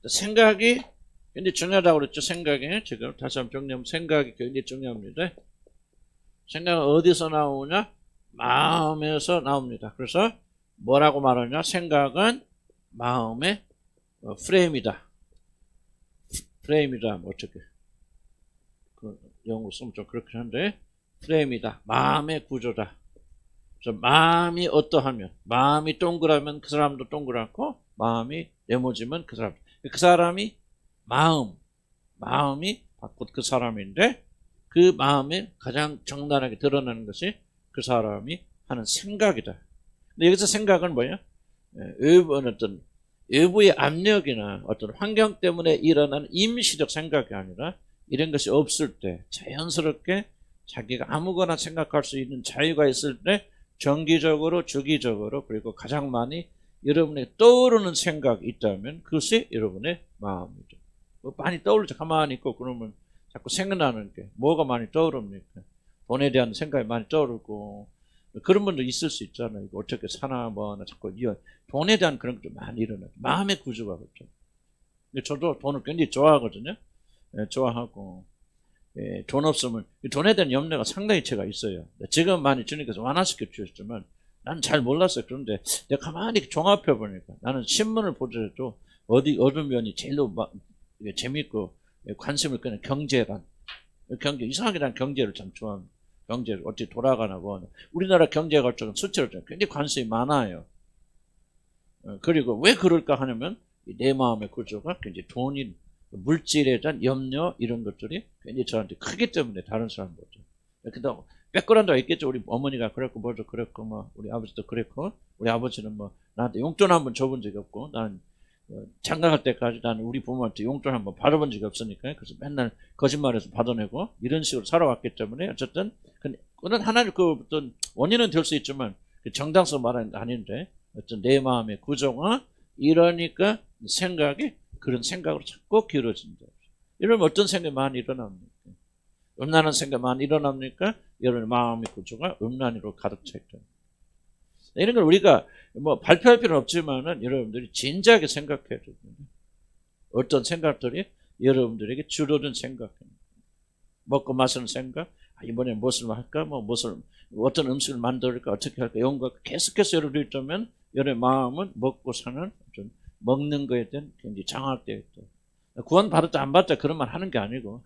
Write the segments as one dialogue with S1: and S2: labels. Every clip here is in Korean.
S1: 생각이 굉장히 중요하다고 그랬죠. 생각이 지금 다시 한번 정리하면 생각이 굉장히 중요합니다. 생각은 어디서 나오냐? 마음에서 나옵니다. 그래서 뭐라고 말하냐? 생각은 마음의 프레임이다. 프레임이다. 뭐 어떻게 그 영어 쓰면 좀 그렇긴 한데 프레임이다. 마음의 구조다. 그래서 마음이 어떠하면, 마음이 동그라면 그 사람도 동그랗고, 마음이 네모지면 그 사람이 마음이 바꾼 그 사람인데, 그 마음에 가장 적나라하게 드러나는 것이 그 사람이 하는 생각이다. 근데 여기서 생각은 뭐예요? 어떤 외부의 압력이나 어떤 환경 때문에 일어나는 임시적 생각이 아니라 이런 것이 없을 때 자연스럽게 자기가 아무거나 생각할 수 있는 자유가 있을 때 정기적으로 주기적으로 그리고 가장 많이 여러분에게 떠오르는 생각이 있다면 그것이 여러분의 마음이죠. 뭐 많이 떠오르죠. 가만히 있고 그러면 자꾸 생각나는 게 뭐가 많이 떠오릅니까? 돈에 대한 생각이 많이 떠오르고 그런 분도 있을 수 있잖아요. 이거 어떻게 사나 뭐나 자꾸 돈에 대한 그런 것도 많이 일어나요. 마음의 구조가 그렇죠. 근데 저도 돈을 굉장히 좋아하거든요. 좋아하고 돈 없으면 돈에 대한 염려가 상당히 제가 있어요. 지금 많이 주님께서 완화시켜 주셨지만 나는 잘 몰랐어요. 그런데 내가 가만히 종합해 보니까 나는 신문을 보더라도 어떤 면이 제일로 재밌고 관심을 끄는 경제란 경제 이상하게 난 경제를 참 좋아합니다. 경제를 어떻게 돌아가나 뭐 우리나라 경제가 수치로 굉장히 관심이 많아요. 그리고 왜 그럴까 하냐면 내 마음의 구조가 굉장히 돈이 물질에 대한 염려 이런 것들이 굉장히 저한테 크기 때문에 다른 사람보다. 그다음 백그라운드가 있겠죠. 우리 어머니가 그랬고 뭐도 그랬고 뭐 우리 아버지도 그랬고 우리 아버지는 뭐 나한테 용돈 한번 줘본 적이 없고 나는 장가갈 때까지 나는 우리 부모한테 용돈 한번 받아본 적이 없으니까 그래서 맨날 거짓말해서 받아내고 이런 식으로 살아왔기 때문에 어쨌든 그건 하나의 그 어떤 원인은 될 수 있지만 정당성 말하는 게 아닌데 어떤 내 마음의 구조가 이러니까 생각이 그런 생각으로 자꾸 길어진다. 이러면 어떤 생각이 많이 일어납니까? 음란한 생각이 많이 일어납니까? 여러분의 마음의 구조가 음란으로 가득 차 있다. 이런 걸 우리가 뭐 발표할 필요는 없지만은 여러분들이 진지하게 생각해야 됩니다. 어떤 생각들이 여러분들에게 주로든 생각입니다. 먹고 마시는 생각, 이번에 무엇을 할까, 어떤 음식을 만들까, 어떻게 할까, 이런 거 계속해서 여러분들이 있다면 여러분의 마음은 먹고 사는 먹는 거에 대한 굉장히 장악되어 있다. 구원 받았다 안 받았다 그런 말 하는 게 아니고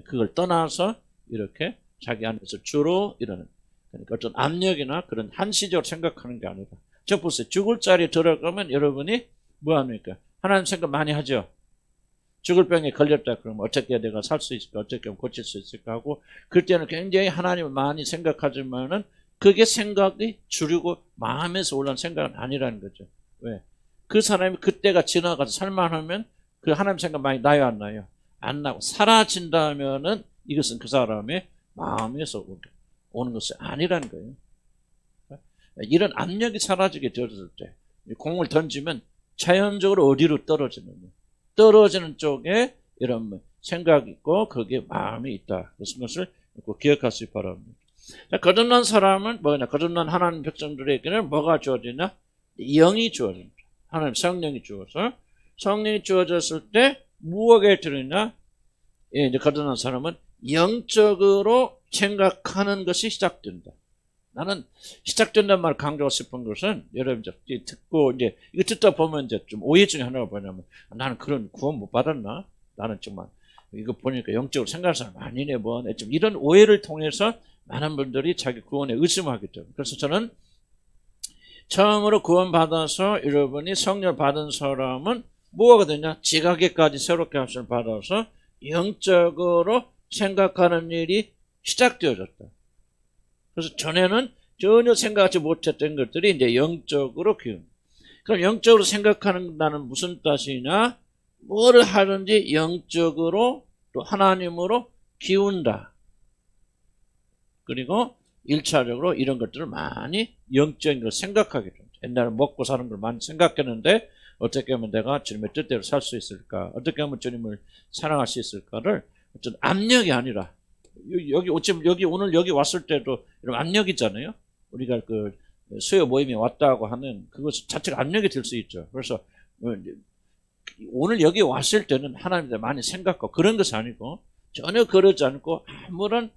S1: 그걸 떠나서 이렇게 자기 안에서 주로 이러는 그러니까 어떤 압력이나 그런 한시적으로 생각하는 게 아니라 저 보세요. 죽을 자리에 들어가면 여러분이 뭐 합니까? 하나님 생각 많이 하죠. 죽을 병에 걸렸다 그러면 어떻게 내가 살 수 있을까? 어떻게 하면 고칠 수 있을까 하고 그때는 굉장히 하나님을 많이 생각하지만은 그게 생각이 주려고 마음에서 올라온 생각은 아니라는 거죠. 왜? 그 사람이 그때가 지나가서 살만하면 그 하나님 생각 많이 나요 안 나요? 안 나고 사라진다면은 이것은 그 사람의 마음에서 오는 것이 아니라는 거예요. 이런 압력이 사라지게 되었을 때 공을 던지면 자연적으로 어디로 떨어지는 쪽에 이런 생각이 있고 거기에 마음이 있다. 그래서 그것을 기억하시기 바랍니다. 거듭난 사람은 뭐냐? 거듭난 하나님 백성들에게는 뭐가 주어지냐? 영이 주어집니다. 하나님 성령이 주어서 성령이 주어졌을 때 무엇에 들으냐? 이제 거듭난 사람은 영적으로 생각하는 것이 시작된다. 나는 시작된다는 말을 강조하고 싶은 것은 여러분들 듣고 이제 이거 듣다 보면 이제 좀 오해 중에 하나가 뭐냐면 나는 그런 구원 못 받았나? 나는 정말 이거 보니까 영적으로 생각하는 사람 아니네 뭐 좀 이런 오해를 통해서 많은 분들이 자기 구원에 의심하기 때문에 그래서 저는 처음으로 구원받아서 여러분이 성령 받은 사람은 뭐가 되냐? 지각에까지 새롭게 하심을 받아서 영적으로 생각하는 일이 시작되어졌다. 그래서 전에는 전혀 생각하지 못했던 것들이 이제 영적으로 기운. 그럼 영적으로 생각한다는 무슨 뜻이냐? 뭐를 하든지 영적으로 또 하나님으로 기운다. 그리고 1차적으로 이런 것들을 많이 영적인 걸 생각하게 됩니다. 옛날에 먹고 사는 걸 많이 생각했는데 어떻게 하면 내가 주님의 뜻대로 살 수 있을까? 어떻게 하면 주님을 사랑할 수 있을까를 어떤 압력이 아니라 여기 오늘 여기 왔을 때도 이런 압력이 있잖아요. 우리가 그 수요 모임에 왔다고 하는 그것 자체가 압력이 될 수 있죠. 그래서 오늘 여기 왔을 때는 하나님에 대해 많이 생각하고 그런 것이 아니고 전혀 그러지 않고 아무런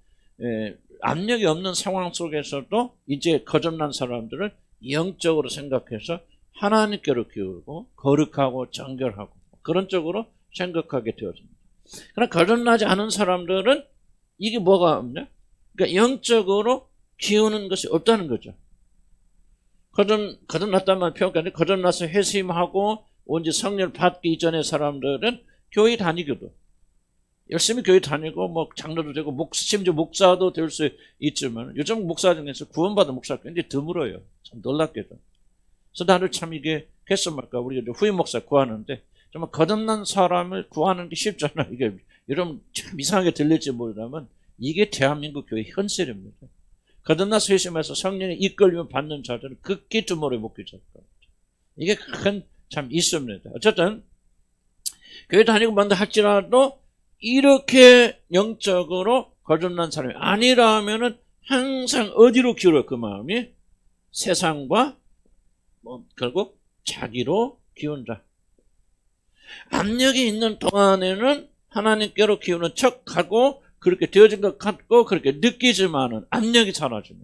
S1: 압력이 없는 상황 속에서도 이제 거듭난 사람들은 영적으로 생각해서 하나님께로 기울고 거룩하고 정결하고 그런 쪽으로 생각하게 되어집니다. 그러나 거듭나지 않은 사람들은 이게 뭐가 없냐? 그러니까 영적으로 기우는 것이 없다는 거죠. 거듭났단 말 표현하는데 거듭나서 회심하고 온지 성령을 받기 이전의 사람들은 교회 다니기도 열심히 교회 다니고 뭐 장로도 되고 심지어 목사도 될 수 있지만 요즘 목사 중에서 구원받은 목사가 굉장히 드물어요. 참 놀랍게도. 그래서 나를 참 이게 개선할까 우리가 후임 목사 구하는데 정말 거듭난 사람을 구하는 게 쉽잖아. 이게 여러분 참 이상하게 들릴지 모르지만 이게 대한민국 교회 현실입니다. 거듭나서 회심해서 성령의 이끌림을 받는 자들은 극히 드물어 못 기적할 겁니다. 이게 큰 참 있습니다. 어쨌든 교회 다니고 만다 할지라도 이렇게 영적으로 거듭난 사람이 아니라면은 항상 어디로 기울어 그 마음이 세상과 결국 자기로 기운다. 압력이 있는 동안에는 하나님께로 기우는 척하고 그렇게 되어진 것 같고 그렇게 느끼지만은 압력이 사라지면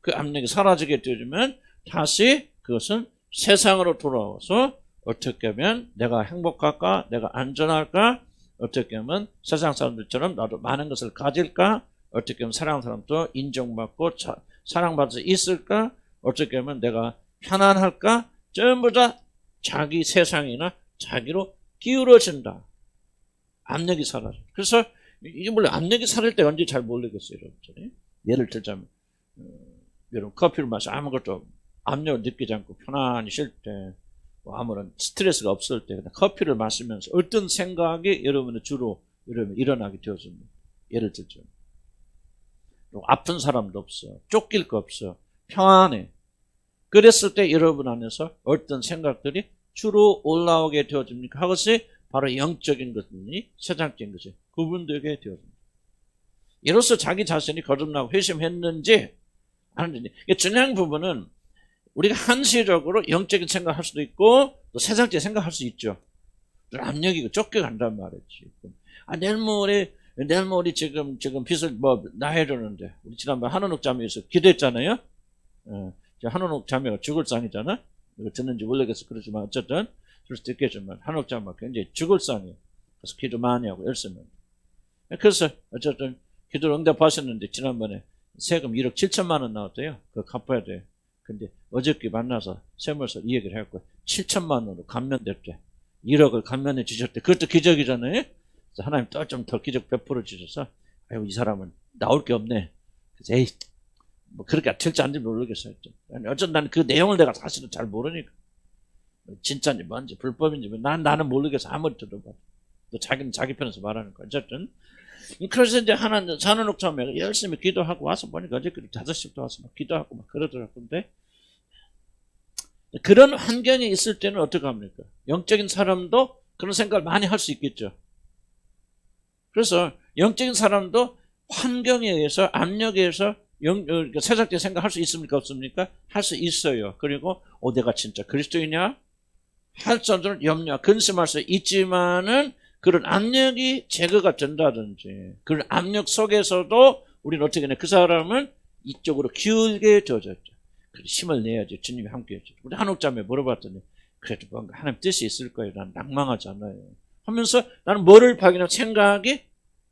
S1: 그 압력이 사라지게 되어지면 다시 그것은 세상으로 돌아와서 어떻게 하면 내가 행복할까? 내가 안전할까? 어떻게 하면 세상 사람들처럼 나도 많은 것을 가질까? 어떻게 하면 사랑하는 사람도 인정받고 사랑받을 수 있을까? 어떻게 하면 내가 편안할까? 전부 다 자기 세상이나 자기로 기울어진다. 압력이 사라져. 그래서 이게 물론 압력이 사라질 때가 언제 잘 모르겠어요. 여러분들이. 예를 들자면 여러분 커피를 마셔 아무것도 압력을 느끼지 않고 편안히 쉴 때 아무런 스트레스가 없을 때 커피를 마시면서 어떤 생각이 여러분의 주로 여러분 일어나게 되어집니다. 예를 들죠. 아픈 사람도 없어. 쫓길 거 없어. 평안해. 그랬을 때 여러분 안에서 어떤 생각들이 주로 올라오게 되어집니까? 그것이 바로 영적인 것이니 세상적인 것이 구분되게 되어집니다. 이로써 자기 자신이 거듭나고 회심했는지 아닌지. 중요한 부분은 우리가 한시적으로 영적인 생각할 수도 있고 또 세상적인 생각할 수 있죠. 압력이 쫓겨간단 말이지. 내일 모레 지금 빚을 나해주는데 우리 지난번 한원옥 자매에서 기도했잖아요. 한원옥 자매가 죽을 상이잖아. 이거 듣는지 모르겠어. 그러지만 어쨌든 줄 수도 있겠지만 한옥 자매가 굉장히 죽을 상이에요. 그래서 기도 많이 하고 열심히. 그래서 어쨌든 기도를 응답하셨는데 지난번에 세금 1억 7천만 원 나왔대요. 그거 갚아야 돼. 근데 어저께 만나서 세무서 이 얘기를 했고 7천만 원으로 감면됐대. 1억을 감면해 주셨대. 그것도 기적이잖아요. 그래서 하나님 또 좀 더 기적 베풀어 주셔서 아유 이 사람은 나올 게 없네. 그래서 에이 뭐 그렇게 될지 안 될지 모르겠어요. 어쨌든 나는 그 내용을 내가 사실은 잘 모르니까 진짜인지 뭔지 불법인지 나는 모르겠어. 아무리 들어봐. 또 자기는 자기 편에서 말하는 거야. 어쨌든 그래서 이제 한원옥 자매가 열심히 기도하고 와서 보니까 어저께 5시부터 와서 막 기도하고 막 그러더라고요. 근데 그런 환경이 있을 때는 어떻게 합니까? 영적인 사람도 그런 생각을 많이 할 수 있겠죠. 그래서 영적인 사람도 환경에 의해서 압력에 의해서 세상적인 생각할 수 있습니까? 없습니까? 할 수 있어요. 그리고 내가 진짜 그리스도이냐? 할 정도는 염려, 근심할 수 있지만은 그런 압력이 제거가 된다든지 그런 압력 속에서도 우리는 어떻게 해? 그 사람은 이쪽으로 기울게 되어졌죠. 그래서 힘을 내야지. 주님이 함께 해줘. 우리 한옥자매 물어봤더니 그래도 뭔가 하나님 뜻이 있을 거예요. 난 낭망하지 않아요. 하면서 나는 뭐를 발견하면 생각이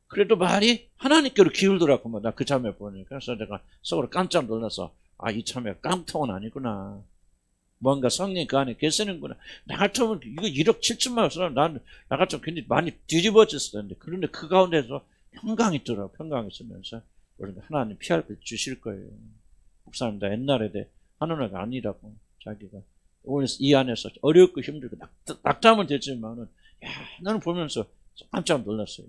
S1: 그래도 말이 하나님께로 기울더라고. 나 그 자매 보니까. 그래서 내가 속으로 깜짝 놀라서 이 자매가 깡통은 아니구나. 뭔가 성령이 그 안에 계시는구나. 나 같으면 이거 1억 7천만 원 쓰면 나 같으면 굉장히 많이 뒤집어졌을 텐데. 그런데 그 가운데서 평강이 있더라고. 평강이 있으면서 우리가 하나님 피할 걸 주실 거예요. 목사님 나 옛날에 하나님가 아니라고 자기가 오늘 이 안에서 어렵고 힘들고 낙담은 됐지만은 나는 보면서 깜짝 놀랐어요.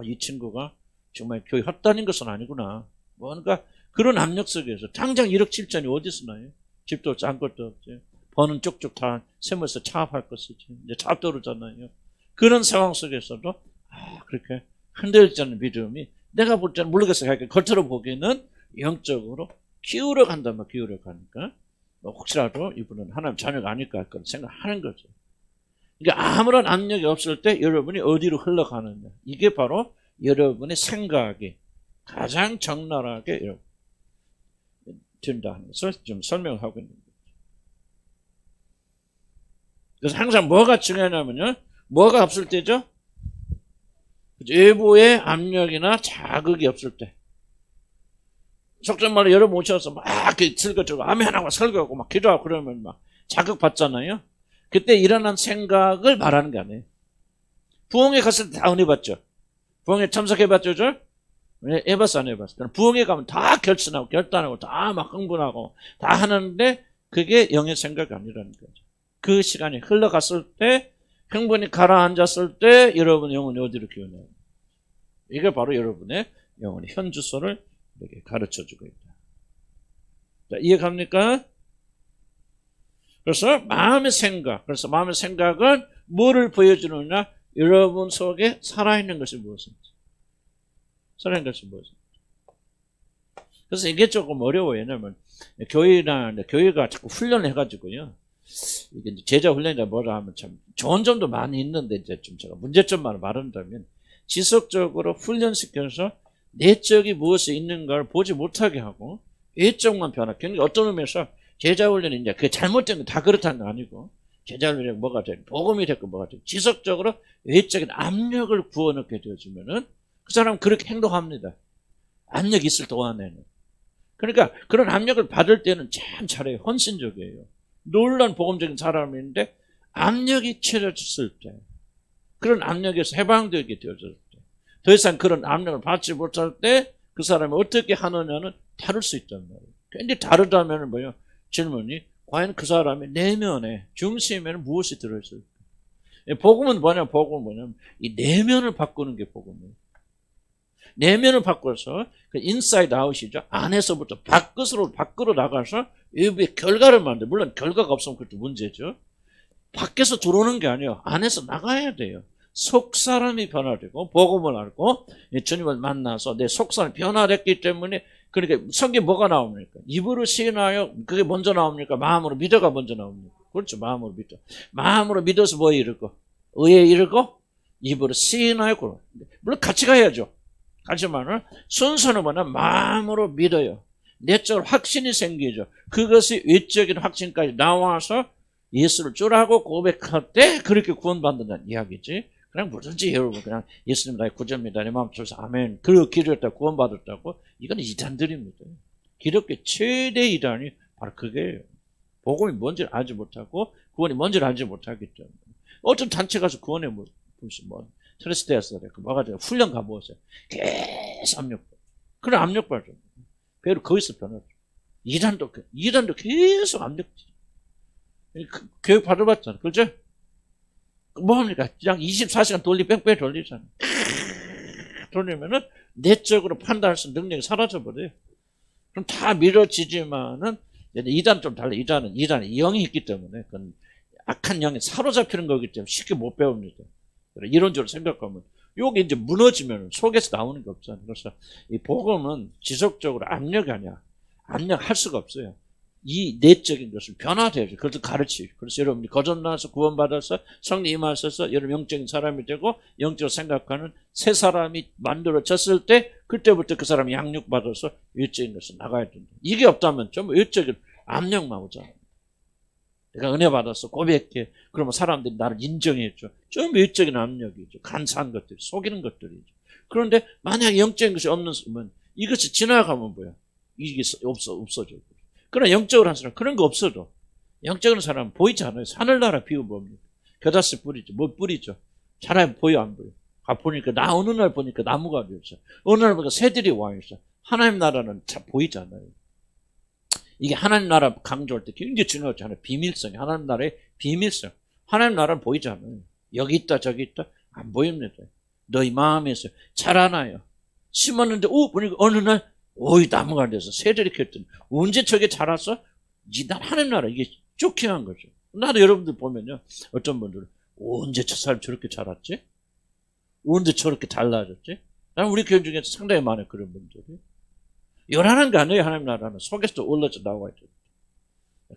S1: 이 친구가 정말 교회 헛다닌 것은 아니구나. 뭔가 그런 압력 속에서 당장 1억 7천이 어디서 나요? 집도 없지 아무것도 없지. 버는 쪽쪽 다 세무에서 차압할 것이지. 이제 차압도 오르잖아요. 그런 상황 속에서도 그렇게 흔들리지 않는 믿음이 내가 볼 때는 모르겠어요. 겉으로 보기에는 영적으로 기울어 간다면 기울어 가니까 혹시라도 이분은 하나님 자녀가 아닐까 그런 생각하는 거죠. 그러니까 아무런 압력이 없을 때 여러분이 어디로 흘러가느냐. 이게 바로 여러분의 생각이 가장 적나라하게 된다는 것을 좀 설명하고 있는 거죠. 그래서 항상 뭐가 중요하냐면요. 뭐가 없을 때죠? 외부의 압력이나 자극이 없을 때. 속된 말로 여러분 오셔서 막 설교하고 아멘하고 설교하고 막 기도하고 그러면 막 자극받잖아요. 그때 일어난 생각을 말하는 게 아니에요. 부흥회 갔을 때 다 은혜 받죠. 부흥회 참석해봤죠? 해봤어 안 해봤어? 부흥회 가면 다 결심하고 결단하고 다 막 흥분하고 다 하는데 그게 영의 생각이 아니라는 거죠. 그 시간이 흘러갔을 때 흥분이 가라앉았을 때 여러분의 영혼이 어디로 기울나요? 이게 바로 여러분의 영혼의 현주소를 이렇게 가르쳐주고 있다. 자, 이해갑니까? 그래서 마음의 생각은 뭐를 보여주느냐? 여러분 속에 살아있는 것이 무엇인지. 살아있는 것이 무엇인지. 그래서 이게 조금 어려워요. 왜냐면 교회가 자꾸 훈련을 해가지고요. 이게 제자 훈련이라 뭐라 하면 참 좋은 점도 많이 있는데 이제 좀 제가 문제점만 말한다면 지속적으로 훈련시켜서 내적이 무엇이 있는가를 보지 못하게 하고 외적만 변화. 그러니까 어떤 의미에서 제자 훈련이 이제 그게 잘못된 건 다 그렇다는 건 아니고 제자 훈련이 뭐가 되고 복음이 됐고 뭐가 되고 지속적으로 외적인 압력을 부어넣게 되어지면은 그 사람은 그렇게 행동합니다. 압력이 있을 동안에는. 그러니까 그런 압력을 받을 때는 참 잘해요. 헌신적이에요. 놀란 복음적인 사람인데 압력이 채워졌을 때 그런 압력에서 해방되게 되어졌을 때 더 이상 그런 압력을 받지 못할 때 그 사람이 어떻게 하느냐는 다를 수 있단 말이에요. 근데 다르다면 뭐예요? 질문이 과연 그 사람의 내면에 중심에는 무엇이 들어있을까? 복음은 뭐냐면 이 내면을 바꾸는 게 복음이에요. 내면을 바꿔서 그 인사이드 아웃이죠. 안에서부터 밖으로 나가서 외부의 결과를 만들어요. 물론 결과가 없으면 그것도 문제죠. 밖에서 들어오는 게 아니에요. 안에서 나가야 돼요. 속사람이 변화되고 복음을 알고 주님을 만나서 내 속사람이 변화됐기 때문에 그러니까 성경에 뭐가 나옵니까? 입으로 시인하여 그게 먼저 나옵니까? 마음으로 믿어가 먼저 나옵니까? 그렇죠. 마음으로 믿어. 마음으로 믿어서 뭐에 이르고 의에 이르고 입으로 시인하여 그러. 물론 같이 가야죠. 하지만은 순서는 마음으로 믿어요. 내적으로 확신이 생기죠. 그것이 외적인 확신까지 나와서 예수를 주라고 고백할 때 그렇게 구원받는다는 이야기지. 그냥 뭐든지 여러분 그냥 예수님 나의 구주입니다. 내 마음 주셔서 아멘. 그리고 기도했다고 구원받았다고 이건 이단들입니다. 기독교 최대 이단이 바로 그게예요. 복음이 뭔지를 알지 못하고 구원이 뭔지를 알지 못하기 때문에 어떤 단체 가서 구원에 무슨 트레스테였어요. 뭐가 돼요? 훈련 가보세요. 계속 압력받아. 그런 압력받아. 배로 거기서 변하죠. 이단도 계속 압력지. 교육 받아봤잖아. 그렇죠? 뭐합니까? 그냥 24시간 뺑뺑 돌리잖아. 돌리면은 내적으로 판단할 수 있는 능력이 사라져버려요. 그럼 다 미뤄지지만은 이단 좀 달라. 이단은 영이 있기 때문에 그건 악한 영에 사로잡히는 거기 때문에 쉽게 못 배웁니다. 이론적으로 생각하면 여기 이제 무너지면 속에서 나오는 게 없잖아요. 그래서 이 복음은 지속적으로 압력이 아니야. 압력할 수가 없어요. 이 내적인 것을 변화되어야죠. 그것을 가르치죠. 그래서 여러분이 거듭나서 구원받아서 성령 임하셔서 여러분 영적인 사람이 되고 영적으로 생각하는 새 사람이 만들어졌을 때 그때부터 그 사람이 양육받아서 외적인 것을 나가야 된다. 이게 없다면 전부 외적인 압력만 오잖아요. 내가 은혜 받아서 고백해. 그러면 사람들이 나를 인정해줘. 좀 외적인 압력이죠. 간사한 것들, 속이는 것들이죠. 그런데 만약에 영적인 것이 없는 이것이 지나가면 뭐야? 이게 없어져. 그러나 영적으로 한 사람 그런 거 없어도 영적으로 사람은 보이지 않아요. 하늘나라 비유 뭡니까? 겨자씨 뿌리죠. 뭐 뿌리죠? 차라리 보여 안 보여? 보니까 어느 날 보니까 나무가 되었어. 어느 날 보니까 새들이 와 있어. 하나님 나라는 잘 보이지 않아요. 이게 하나님 나라 강조할 때 굉장히 중요하잖아요. 비밀성이 하나님 나라의 비밀성. 하나님 나라는 보이지 않아요. 여기 있다 저기 있다 안 보입니다. 너희 마음에서 자라나요. 심었는데 보니까 어느 날 오이 나무가 돼서 새들이 켰더니 언제 저게 자랐어? 난 하나님 나라 이게 쇼킹한 거죠. 나도 여러분들 보면요. 어떤 분들은 언제 저 사람 저렇게 자랐지? 언제 저렇게 달라졌지? 나는 우리 교회 중에서 상당히 많아요. 그런 분들이. 요란한 게 아니에요. 하나님 나라는 속에서 올라져 나와야 돼요.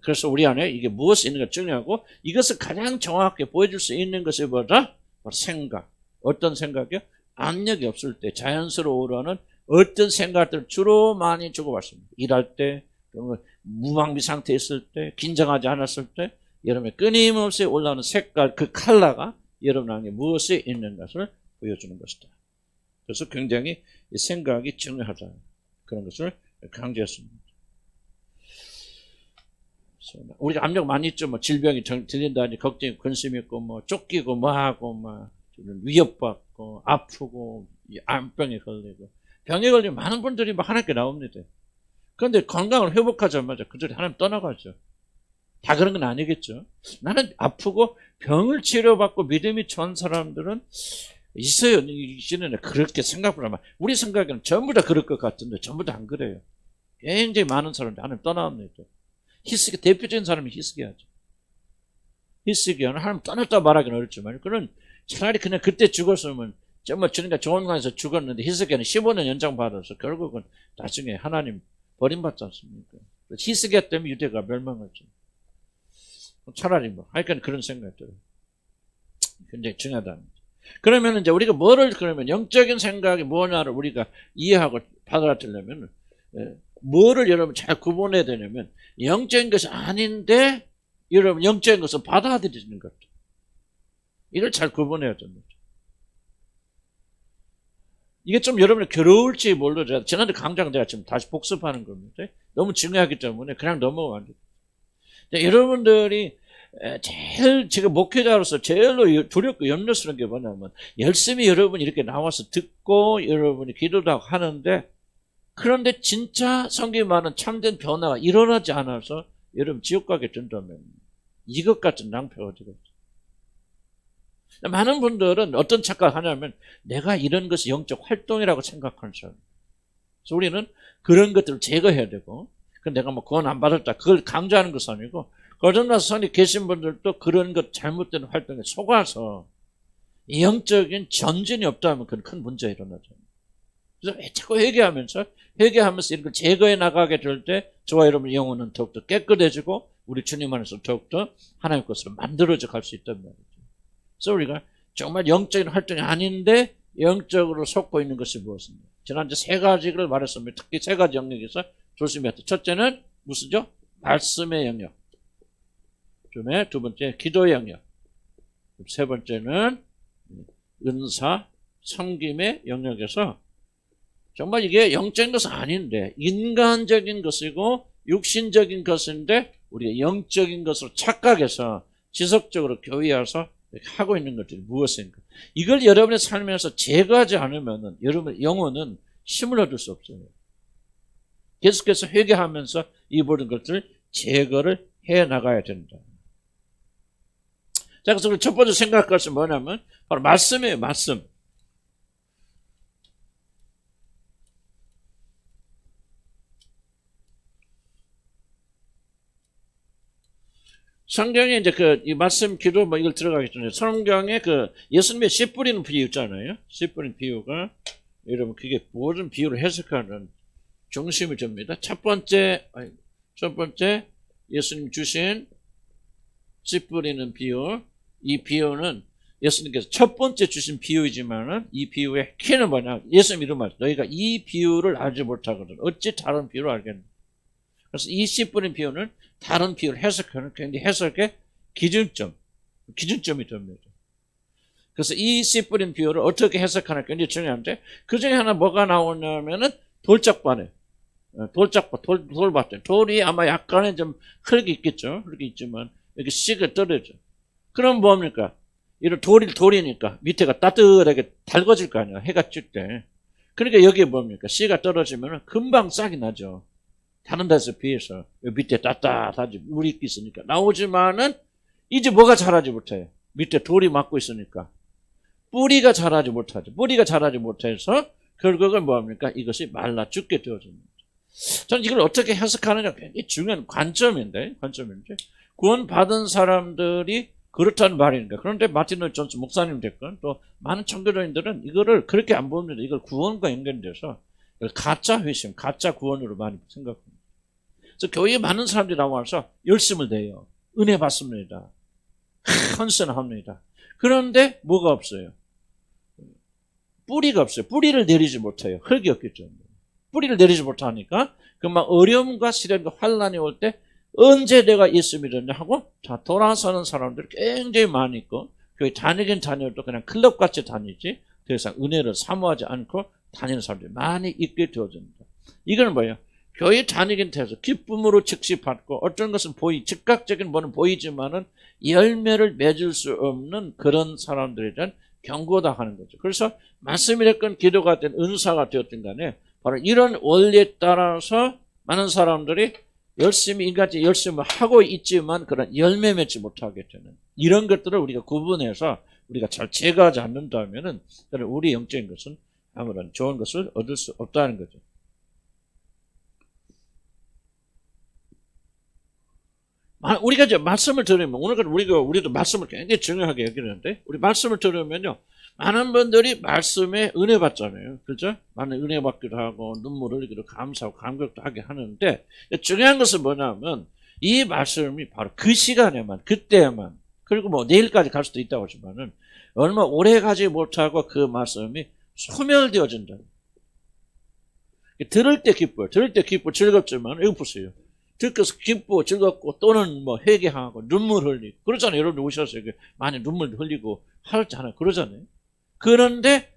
S1: 그래서 우리 안에 이게 무엇이 있는가 중요하고 이것을 가장 정확하게 보여줄 수 있는 것이 뭐다? 바로 생각. 어떤 생각이요? 압력이 없을 때 자연스러워 오르는 어떤 생각들을 주로 많이 주고받습니다. 일할 때, 무방비 상태에 있을 때, 긴장하지 않았을 때 여러분의 끊임없이 올라오는 색깔, 그 컬러가 여러분 안에 무엇이 있는 것을 보여주는 것이다. 그래서 굉장히 이 생각이 중요하다. 그런 것을 강조했습니다. 우리가 압력 많이 있죠. 뭐 질병이 들린다니 걱정이 근심이 있고, 뭐 쫓기고, 뭐 하고, 뭐 위협받고, 아프고, 암병에 걸리고. 병에 걸리면 많은 분들이 뭐 하나님께 나옵니다. 그런데 건강을 회복하자마자 그들이 하나님 떠나가죠. 다 그런 건 아니겠죠. 나는 아프고 병을 치료받고 믿음이 좋은 사람들은 있어요. 이제는 그렇게 생각보다 우리 생각에는 전부 다 그럴 것 같은데 전부 다 안 그래요. 굉장히 많은 사람들이 하나님 떠나옵니다. 히스기 대표적인 사람이 히스기야죠. 히스기야는 하나님 떠났다 말하기는 어렵지만 그는 차라리 그냥 그때 죽었으면 정말 주님과 좋은 곳에서 죽었는데 히스기야는 15년 연장받아서 결국은 나중에 하나님 버림받지 않습니까? 히스기야 때문에 유대가 멸망하죠. 차라리 뭐 하여간 그런 생각이 들어요. 굉장히 중요하답니다. 그러면 이제 우리가 뭐를 그러면 영적인 생각이 뭐냐를 우리가 이해하고 받아들이려면 뭐를 여러분 잘 구분해야 되냐면 영적인 것이 아닌데 여러분 영적인 것을 받아들이는 것. 이걸 잘 구분해야 됩니다. 이게 좀 여러분이 괴로울지 몰라도 지난주 강좌 제가 지금 다시 복습하는 겁니다. 너무 중요하기 때문에 그냥 넘어가면 안 돼요. 여러분들이 제일 지금 목회자로서 제일로 두렵고 염려스러운 게 뭐냐면 열심히 여러분이 이렇게 나와서 듣고 여러분이 기도도 하고 하는데 그런데 진짜 성경에 말하는 참된 변화가 일어나지 않아서 여러분 지옥 가게 된다면 이것 같은 낭패가 어디가 있어요. 많은 분들은 어떤 착각을 하냐면 내가 이런 것이 영적 활동이라고 생각하는 사람. 그래서 우리는 그런 것들을 제거해야 되고 내가 뭐 구원 안 받았다 그걸 강조하는 것은 아니고 거듭나서 성에 계신 분들도 그런 것 잘못된 활동에 속아서 영적인 전진이 없다면 그건 큰 문제가 일어나죠. 그래서 자꾸 회개하면서 이런 걸 제거해 나가게 될 때 저와 여러분 영혼은 더욱더 깨끗해지고 우리 주님 안에서 더욱더 하나님 것으로 만들어져 갈 수 있단 말이죠. 그래서 우리가 정말 영적인 활동이 아닌데 영적으로 속고 있는 것이 무엇입니까? 지난주 세 가지를 말했습니다. 특히 세 가지 영역에서 조심해야 돼. 첫째는 무슨죠? 말씀의 영역. 두 번째 기도의 영역. 세 번째는 은사, 섬김의 영역에서 정말 이게 영적인 것은 아닌데 인간적인 것이고 육신적인 것인데 우리가 영적인 것으로 착각해서 지속적으로 교회에서 하고 있는 것들이 무엇인가? 이걸 여러분의 삶에서 제거하지 않으면 여러분의 영혼은 힘을 얻을 수 없어요. 계속해서 회개하면서 이 모든 것들을 제거를 해 나가야 된다. 자, 그래서 첫 번째 생각할 것은 뭐냐면 바로 말씀이에요. 말씀. 성경에 이제 이 말씀 기도 뭐 이걸 들어가기 전에 성경에 예수님의 씨 뿌리는 비유 있잖아요. 씨 뿌리는 비유가 여러분 그게 모든 비유를 해석하는 중심이 됩니다. 첫 번째 예수님 주신 씨 뿌리는 비유. 이 비유는 예수님께서 첫 번째 주신 비유이지만은 이 비유의 키는 뭐냐? 예수님 이런 말. 너희가 이 비유를 알지 못하거든. 어찌 다른 비유를 알겠느냐? 그래서 이 씨 뿌린 비유는 다른 비유를 해석하는 굉장히 해석의 기준점이 됩니다. 그래서 이 씨 뿌린 비유를 어떻게 해석하는 게 굉장히 중요한데 그 중에 하나 뭐가 나오냐면은 돌짝밭에 돌밭에 돌이 아마 약간의 좀 흙이 있겠죠. 흙이 있지만 이렇게 씨가 떨어져. 그럼 뭡니까? 이런 돌이니까 밑에가 따뜻하게 달궈질 거 아니야. 해가 질 때. 그러니까 여기에 뭡니까? 씨가 떨어지면 금방 싹이 나죠. 다른 데서 비해서 밑에 따뜻하지 물이 있으니까 나오지만은 이제 뭐가 자라지 못해요. 밑에 돌이 막고 있으니까 뿌리가 자라지 못하죠. 뿌리가 자라지 못해서 결국은 뭐합니까? 이것이 말라 죽게 되어집니다. 저는 이걸 어떻게 해석하느냐 굉장히 중요한 관점인데 구원받은 사람들이 그렇다는 말이니까. 그런데 마틴 로이드 존스 목사님 됐건 또 많은 청교도인들은 이거를 그렇게 안 봅니다. 이걸 구원과 연결돼서 가짜 회심, 가짜 구원으로 많이 생각합니다. 그래서 교회에 많은 사람들이 나와서 열심을 내요. 은혜 받습니다. 헌신합니다. 그런데 뭐가 없어요? 뿌리가 없어요. 뿌리를 내리지 못해요. 흙이 없기 때문에. 뿌리를 내리지 못하니까 그만 어려움과 시련과 환난이 올 때 언제 내가 있음이 되냐 하고 다 돌아서는 사람들이 굉장히 많이 있고 교회 다니긴 다녀도 그냥 클럽같이 다니지 더 이상 은혜를 사모하지 않고 다니는 사람들이 많이 있게 되어집니다. 이건 뭐예요? 교회 다니긴 돼서 기쁨으로 즉시 받고 어떤 것은 즉각적인 뭐는 보이지만은 열매를 맺을 수 없는 그런 사람들에 대한 경고다 하는 거죠. 그래서 말씀이 됐건 기도가 된 은사가 되었든 간에 바로 이런 원리에 따라서 많은 사람들이 인간이 열심히 하고 있지만 그런 열매 맺지 못하게 되는 이런 것들을 우리가 구분해서 우리가 잘 제거하지 않는다면은 우리 영적인 것은 아무런 좋은 것을 얻을 수 없다는 거죠. 우리가 이제 말씀을 들으면 오늘 우리도 말씀을 굉장히 중요하게 여기는데 우리 말씀을 들으면요 많은 분들이 말씀에 은혜 받잖아요. 그렇죠? 많은 은혜 받기도 하고 눈물 흘리기도 감사하고 감격도 하게 하는데 중요한 것은 뭐냐면 이 말씀이 바로 그 시간에만 그때만 그리고 뭐 내일까지 갈 수도 있다고 하지만은 얼마 오래 가지 못하고 그 말씀이 소멸되어진다. 들을 때 기뻐요. 들을 때 기뻐 즐겁지만 이거 보세요. 듣고서 기쁘고 즐겁고 또는 뭐 회개하고 눈물 흘리고 그러잖아요. 여러분들 오셔서 많이 눈물 흘리고 하잖아요. 그러잖아요. 그런데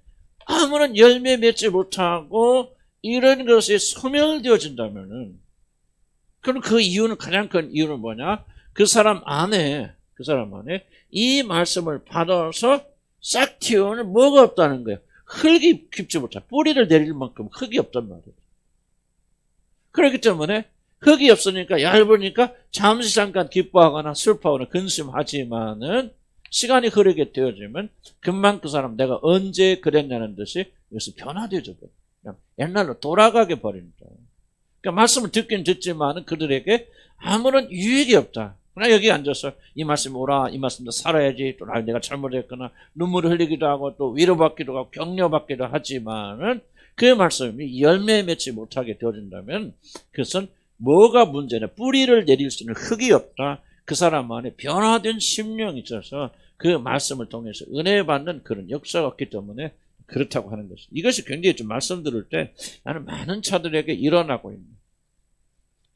S1: 아무런 열매 맺지 못하고 이런 것이 소멸되어진다면은 그럼 그 이유는 가장 큰 이유는 뭐냐? 그 사람 안에 이 말씀을 받아서 싹 튀어오는 뭐가 없다는 거예요. 흙이 깊지 못해. 뿌리를 내릴 만큼 흙이 없단 말이에요. 그렇기 때문에 흙이 없으니까 얇으니까 잠시 잠깐 기뻐하거나 슬퍼하거나 근심하지만은 시간이 흐르게 되어지면 금방 그 사람 내가 언제 그랬냐는 듯이 여기서 변화되어져 버려요. 그냥 옛날로 돌아가게 버립니다. 그러니까 말씀을 듣긴 듣지만은 그들에게 아무런 유익이 없다. 그러나 여기 앉아서 이 말씀 오라, 이 말씀도 살아야지, 또 내가 잘못했거나 눈물을 흘리기도 하고 또 위로받기도 하고 격려받기도 하지만은 그 말씀이 열매 맺지 못하게 되어진다면 그것은 뭐가 문제냐? 뿌리를 내릴 수 있는 흙이 없다. 그 사람 안에 변화된 심령이 있어서 그 말씀을 통해서 은혜 받는 그런 역사가 없기 때문에 그렇다고 하는 것입니다. 이것이 굉장히 좀 말씀 들을 때 나는 많은 차들에게 일어나고 있는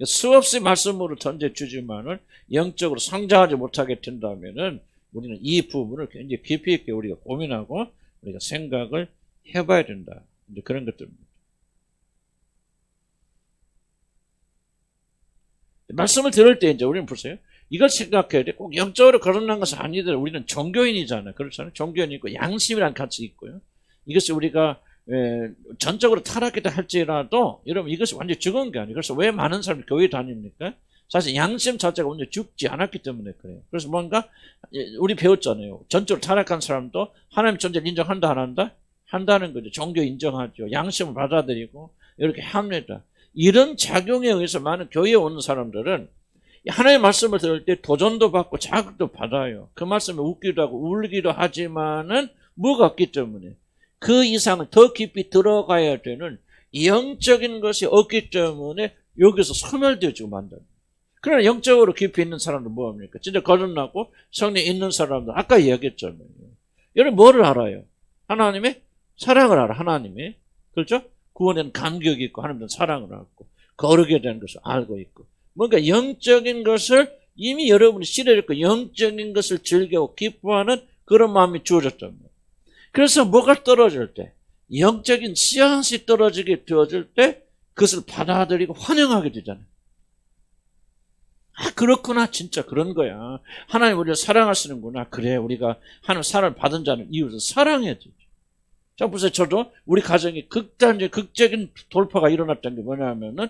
S1: 수없이 말씀으로 던져주지만은 영적으로 성장하지 못하게 된다면은 우리는 이 부분을 굉장히 깊이 있게 우리가 고민하고 우리가 생각을 해봐야 된다. 이제 그런 것들입니다. 말씀을 들을 때 이제 우리는 보세요. 이걸 생각해야 돼. 꼭 영적으로 거듭난 것은 아니더라도 우리는 종교인이잖아요. 그렇잖아요. 종교인이 있고 양심이란 가치 있고요. 이것이 우리가 전적으로 타락했다 할지라도 여러분 이것이 완전히 죽은 게 아니에요. 그래서 왜 많은 사람이 교회 다닙니까? 사실 양심 자체가 완전히 죽지 않았기 때문에 그래요. 그래서 뭔가 우리 배웠잖아요. 전적으로 타락한 사람도 하나님 존재를 인정한다 안 한다? 한다는 거죠. 종교 인정하죠. 양심을 받아들이고 이렇게 합니다. 이런 작용에 의해서 많은 교회에 오는 사람들은 하나님의 말씀을 들을 때 도전도 받고 자극도 받아요. 그 말씀에 웃기도 하고 울기도 하지만은 뭐가 없기 때문에 그 이상을 더 깊이 들어가야 되는 영적인 것이 없기 때문에 여기서 소멸되어지고 만듭니다. 그러나 영적으로 깊이 있는 사람들 뭐합니까? 진짜 거듭나고 성령 있는 사람들 아까 이야기했잖아요. 여러분 뭐를 알아요? 하나님의 사랑을 알아. 하나님의 그렇죠? 구원에는 감격이 있고 하나님은 사랑을 알고 거룩에 대한 것을 알고 있고 뭔가 영적인 것을 이미 여러분이 실현했고 영적인 것을 즐기고 기뻐하는 그런 마음이 주어졌답니다. 그래서 뭐가 떨어질 때 영적인 씨앗이 떨어지게 되어질 때 그것을 받아들이고 환영하게 되잖아요. 아 그렇구나 진짜 그런 거야. 하나님 우리를 사랑하시는구나. 그래 우리가 하나님 사랑을 받은 자는 이웃을 사랑해야 되죠. 자, 보세요. 저도 우리 가정에 극적인 돌파가 일어났던 게 뭐냐면은,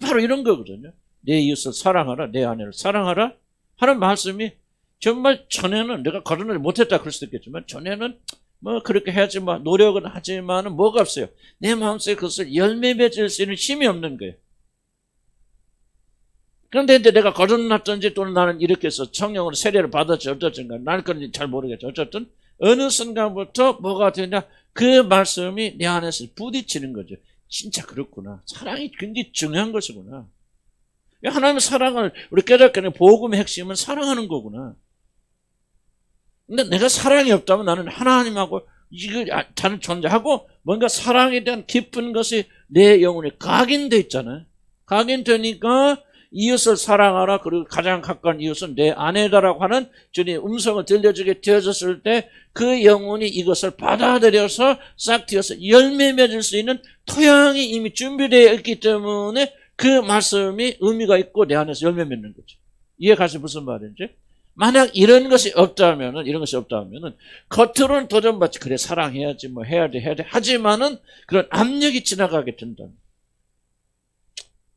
S1: 바로 이런 거거든요. 내 이웃을 사랑하라, 내 아내를 사랑하라 하는 말씀이 정말 전에는 내가 거듭나지 못했다 그럴 수도 있겠지만, 전에는 뭐 그렇게 해야지, 뭐 노력은 하지만은 뭐가 없어요. 내 마음속에 그것을 열매 맺을 수 있는 힘이 없는 거예요. 그런데 이제 내가 거듭났든지 또는 나는 이렇게 해서 성령으로 세례를 받았지 어쨌든가 나는 그런지 잘 모르겠죠. 어쨌든 어느 순간부터 뭐가 되냐 그 말씀이 내 안에서 부딪히는 거죠. 진짜 그렇구나. 사랑이 굉장히 중요한 것이구나. 하나님의 사랑을 우리 깨닫게 되는 복음의 핵심은 사랑하는 거구나. 근데 내가 사랑이 없다면 나는 하나님하고 이거 다른 존재하고 뭔가 사랑에 대한 깊은 것이 내 영혼에 각인돼 있잖아요. 각인되니까 이웃을 사랑하라. 그리고 가장 가까운 이웃은 내 아내다라고 하는 주님의 음성을 들려주게 되어졌을 때 그 영혼이 이것을 받아들여서 싹 튀어서 열매 맺을 수 있는 토양이 이미 준비되어 있기 때문에 그 말씀이 의미가 있고 내 안에서 열매 맺는 거죠. 이해가시 무슨 말인지? 만약 이런 것이 없다면은, 겉으로는 도전받지, 그래, 사랑해야지, 뭐, 해야 돼. 하지만은, 그런 압력이 지나가게 된다.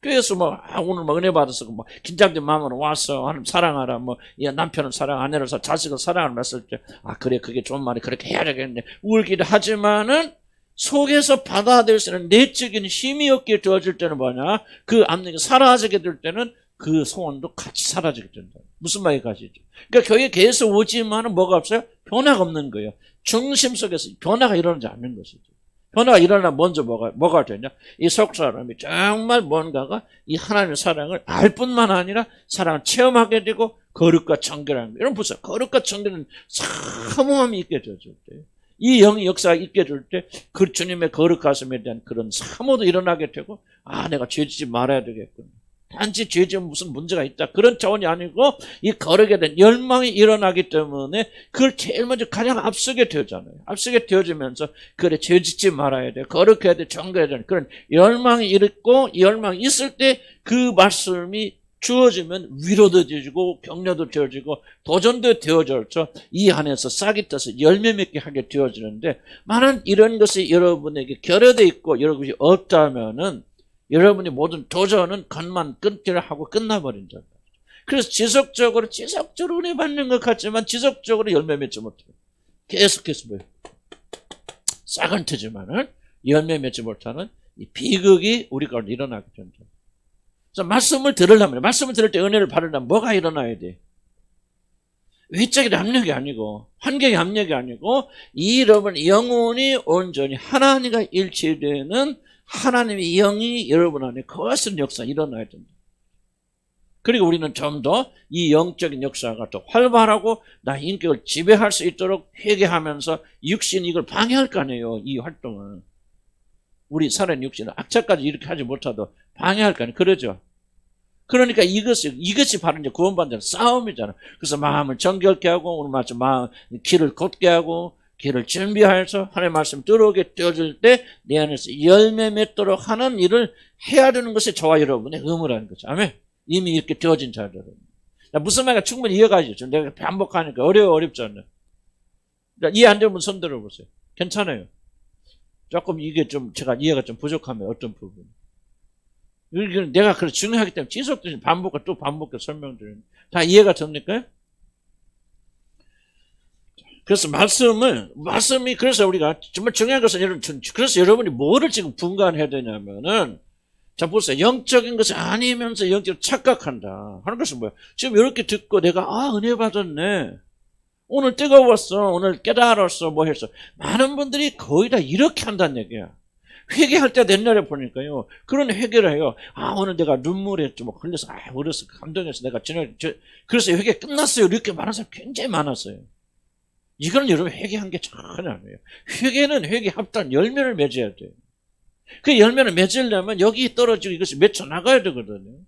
S1: 그래서 오늘 은혜 받아서 긴장된 마음으로 와서, 하나님 사랑하라, 남편을 사랑, 아내를 사랑, 자식을 사랑하라 했을 때, 그래, 그게 좋은 말이 그렇게 해야 되겠네. 울기도 하지만은, 속에서 받아들일 수 있는 내적인 힘이 없게 되어질 때는 뭐냐? 그 압력이 사라지게 될 때는 그 소원도 같이 사라지게 된다. 무슨 말이 가시죠? 그러니까 교회 계속 오지만은 뭐가 없어요? 변화가 없는 거예요. 중심 속에서 변화가 일어나지 않는 것이죠. 변화가 일어나면 먼저 뭐가 되냐? 이 속 사람이 정말 뭔가가 이 하나님의 사랑을 알 뿐만 아니라 사랑을 체험하게 되고 거룩과 정결하는 거. 여러분 보세요. 거룩과 정결은 사모함이 있게 되어질 때, 이 영의 역사가 있게 될 때 그 주님의 거룩하심에 대한 그런 사모도 일어나게 되고, 내가 죄지지 말아야 되겠구나. 단지 죄지면 무슨 문제가 있다, 그런 차원이 아니고 이 거룩에 대한 열망이 일어나기 때문에 그걸 제일 먼저 가장 앞서게 되잖아요. 앞서게 되어지면서 그래, 죄짓지 말아야 돼, 거룩해야 돼, 정결해야 돼, 그런 열망이 있고, 이 열망이 있을 때 그 말씀이 주어지면 위로도 되어지고 격려도 되어지고 도전도 되어져서 이 안에서 싹이 떠서 열매 맺게 하게 되어지는데, 만약 이런 것이 여러분에게 결여되어 있고 여러분이 없다면은 여러분이 모든 도전은 겉만 끊기를 하고 끝나버린다. 그래서 지속적으로 은혜 받는 것 같지만 지속적으로 열매 맺지 못해요. 계속해서 싹은 트지만은 열매 맺지 못하는 이 비극이 우리 가운데 일어나게 된다. 그래서 말씀을 들으려면, 말씀을 들을 때 은혜를 받으려면 뭐가 일어나야 돼? 외적인 압력이 아니고, 환경의 압력이 아니고, 여러분 영혼이 온전히 하나님과 일치되는 하나님의 영이 여러분 안에 거스른 역사가 일어나야 된다. 그리고 우리는 좀 더 이 영적인 역사가 더 활발하고 나의 인격을 지배할 수 있도록 회개하면서 육신이 이걸 방해할 거 아니에요, 이 활동을. 우리 살아있는 육신은 악착까지 이렇게 하지 못하도 방해할 거 아니에요. 그러죠? 그러니까 이것이 바로 이제 구원받는 싸움이잖아. 그래서 마음을 정결케 하고, 오늘 마치 길을 곧게 하고, 길을 준비해서 하나님의 말씀 들어오게 되어질 때 내 안에서 열매 맺도록 하는 일을 해야 되는 것이 저와 여러분의 의무라는 거죠. 아멘. 이미 이렇게 되어진 자들은. 무슨 말인가 충분히 이해가지죠. 내가 반복하니까 어렵지 않나요? 이해 안 되면 손 들어보세요. 괜찮아요. 조금 이게 좀 제가 이해가 좀 부족하면 어떤 부분. 내가 그래 중요하기 때문에 지속적인 반복과 또 반복해서 설명드리는. 다 이해가 됩니까? 그래서 말씀이 그래서 우리가 정말 중요한 것은 그래서 여러분이 뭐를 지금 분간해야 되냐면은, 자 보세요. 영적인 것이 아니면서 영적으로 착각한다 하는 것은 뭐야? 지금 이렇게 듣고 내가 은혜 받았네, 오늘 뜨거웠어, 오늘 깨달았어, 뭐 했어. 많은 분들이 거의 다 이렇게 한다는 얘기야. 회개할 때 옛날에 보니까요, 그런 회개를 해요. 오늘 내가 눈물에 좀 흘려서 울어서 감동해서 내가 그래서 회개 끝났어요, 이렇게 말하는 사람 굉장히 많았어요. 이건 여러분 회개한 게 전혀 아니에요. 회개는 회개 합당 열매를 맺어야 돼요. 그 열매를 맺으려면 여기 떨어지고 이것이 맺혀 나가야 되거든요.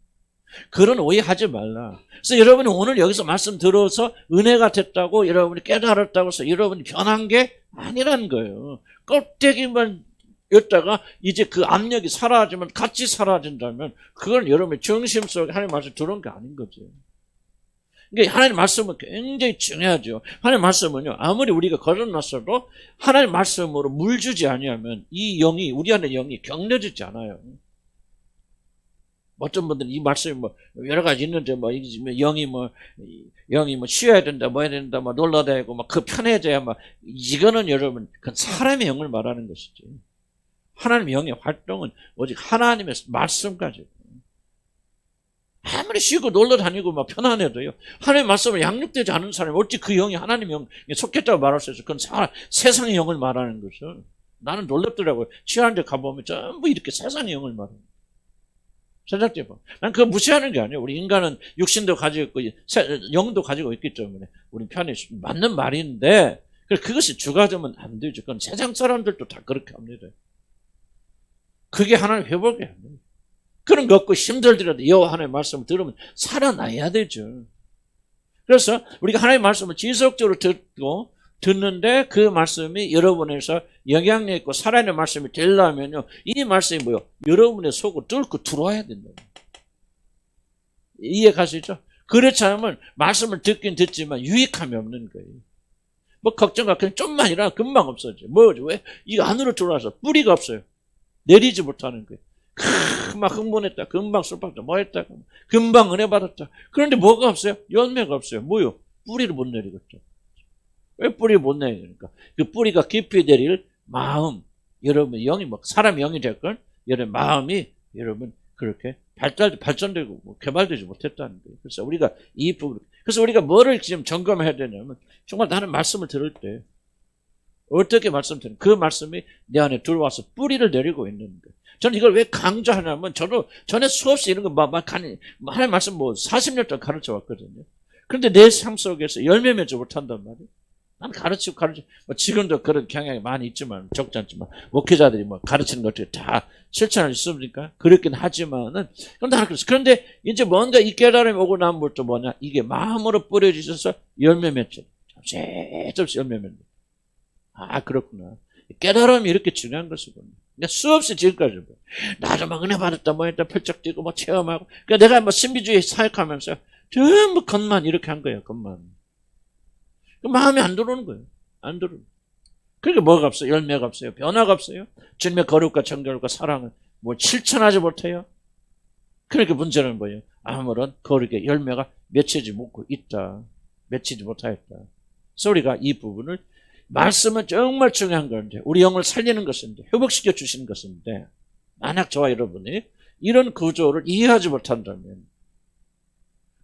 S1: 그런 오해하지 말라. 그래서 여러분이 오늘 여기서 말씀 들어서 은혜가 됐다고, 여러분이 깨달았다고 해서 여러분이 변한 게 아니란 거예요. 껍데기만 였다가 이제 그 압력이 사라지면 같이 사라진다면 그건 여러분의 정심 속에 하나님 말씀 들어온 게 아닌 거죠. 그러니까 하나님 말씀은 굉장히 중요하죠. 하나님 말씀은요, 아무리 우리가 걸어놨어도 하나님 말씀으로 물 주지 아니하면 이 영이, 우리 안에 영이 격려지지 않아요. 어떤 분들은 이 말씀이 여러 가지 있는데 영이 쉬어야 된다, 뭐 해야 된다, 놀러야 되고 그 편해져야 이거는 여러분 그건 사람의 영을 말하는 것이지. 하나님의 영의 활동은 오직 하나님의 말씀까지. 아무리 쉬고 놀러 다니고 편안해도요, 하나님의 말씀을 양육되지 않은 사람이 어찌 그 영이 하나님의 영에 속했다고 말할 수 있어요? 그건 세상의 영을 말하는 것은. 나는 놀랍더라고요. 취하는 데 가보면 전부 이렇게 세상의 영을 말해요. 세상적인 법. 난 그거 무시하는 게 아니에요. 우리 인간은 육신도 가지고 있고 영도 가지고 있기 때문에 우리 편이 맞는 말인데 그것이 주가 되면 안 되죠. 그건 세상 사람들도 다 그렇게 합니다. 그게 하나님 회복이 안 돼요. 그런 거 없고 힘들더라도 여호와 하나님의 말씀을 들으면 살아나야 되죠. 그래서 우리가 하나님의 말씀을 지속적으로 듣는데 그 말씀이 여러분에서 영향력 있고 살아있는 말씀이 되려면요. 이 말씀이 뭐예요? 여러분의 속을 뚫고 들어와야 된다. 이해 가시죠? 그렇지 않으면 말씀을 듣긴 듣지만 유익함이 없는 거예요. 뭐 걱정가 그냥 좀만 일하면 금방 없어져. 뭐죠? 왜? 이 안으로 들어와서 뿌리가 없어요. 내리지 못하는 거예요. 막 흥분했다. 금방 술 받았다. 뭐 했다. 금방 은혜 받았다. 그런데 뭐가 없어요? 열매가 없어요. 뭐요? 뿌리를 못 내리겠죠. 왜 뿌리를 못 내리니까? 그 뿌리가 깊이 내릴 마음. 여러분 영이 뭐 사람 영이 될건 여러분 마음이 여러분 그렇게 발전되고 뭐 개발되지 못했다는 거예요. 그래서 우리가 이 부분 그래서 우리가 뭐를 지금 점검해야 되냐면 정말 나는 말씀을 들을 때 어떻게 말씀 드리는 그 말씀이 내 안에 들어와서 뿌리를 내리고 있는 거예요. 저는 이걸 왜 강조하냐면 저도 전에 수없이 이런 거 하나님 말씀 뭐 40년 동안 가르쳐 왔거든요. 그런데 내 삶 속에서 열매 맺지 못한단 말이에요. 난 가르치고 뭐 지금도 그런 경향이 많이 있지만 적지 않지만 목회자들이 뭐 가르치는 것들이 다 실천할 수 있습니까? 그렇긴 하지만은 그런데 이제 뭔가 이 깨달음이 오고 나면 또 뭐냐 이게 마음으로 뿌려지셔서 열매 맺죠. 점시 열매 맺는. 아 그렇구나. 깨달음이 이렇게 중요한 것이군요. 그러니까 수없이 지금까지 나도 막 은혜 받았다 뭐 했다 펄쩍 뛰고 뭐 체험하고 그러니까 내가 뭐 신비주의 사역하면서 전부 겉만 이렇게 한 거예요. 겉만. 마음이 안 들어오는 거예요. 안 들어오는. 그러니까 뭐가 없어요? 열매가 없어요. 변화가 없어요. 주님의 거룩과 정결과 사랑을 뭐 실천하지 못해요. 그러니까 문제는 뭐예요? 아무런 거룩의 열매가 맺히지 못하였다. 그래서 우리가 이 부분을 말씀은 정말 중요한 건데 우리 영을 살리는 것인데 회복시켜 주시는 것인데 만약 저와 여러분이 이런 구조를 이해하지 못한다면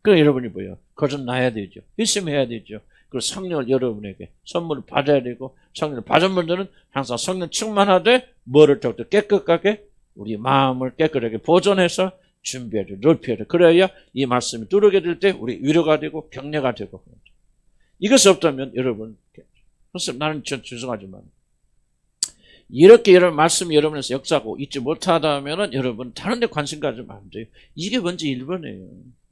S1: 그럼 여러분이 뭐예요? 거듭나야 되죠. 열심히 되죠. 그리고 성령을 여러분에게 선물을 받아야 되고 성령을 받은 분들은 항상 성령 충만하되 뭐를 더욱더 깨끗하게 우리 마음을 깨끗하게 보존해서 준비해야 돼. 넓혀야 돼. 그래야 이 말씀이 뚫게 될 때 우리 위로가 되고 격려가 되고 이것이 없다면 여러분 그래서 나는 죄송하지만 이렇게 여러분 말씀이 여러분에서 역사하고 있지 못하다면 여러분 다른 데 관심 가지면 안 돼요. 이게 먼저 1번이에요.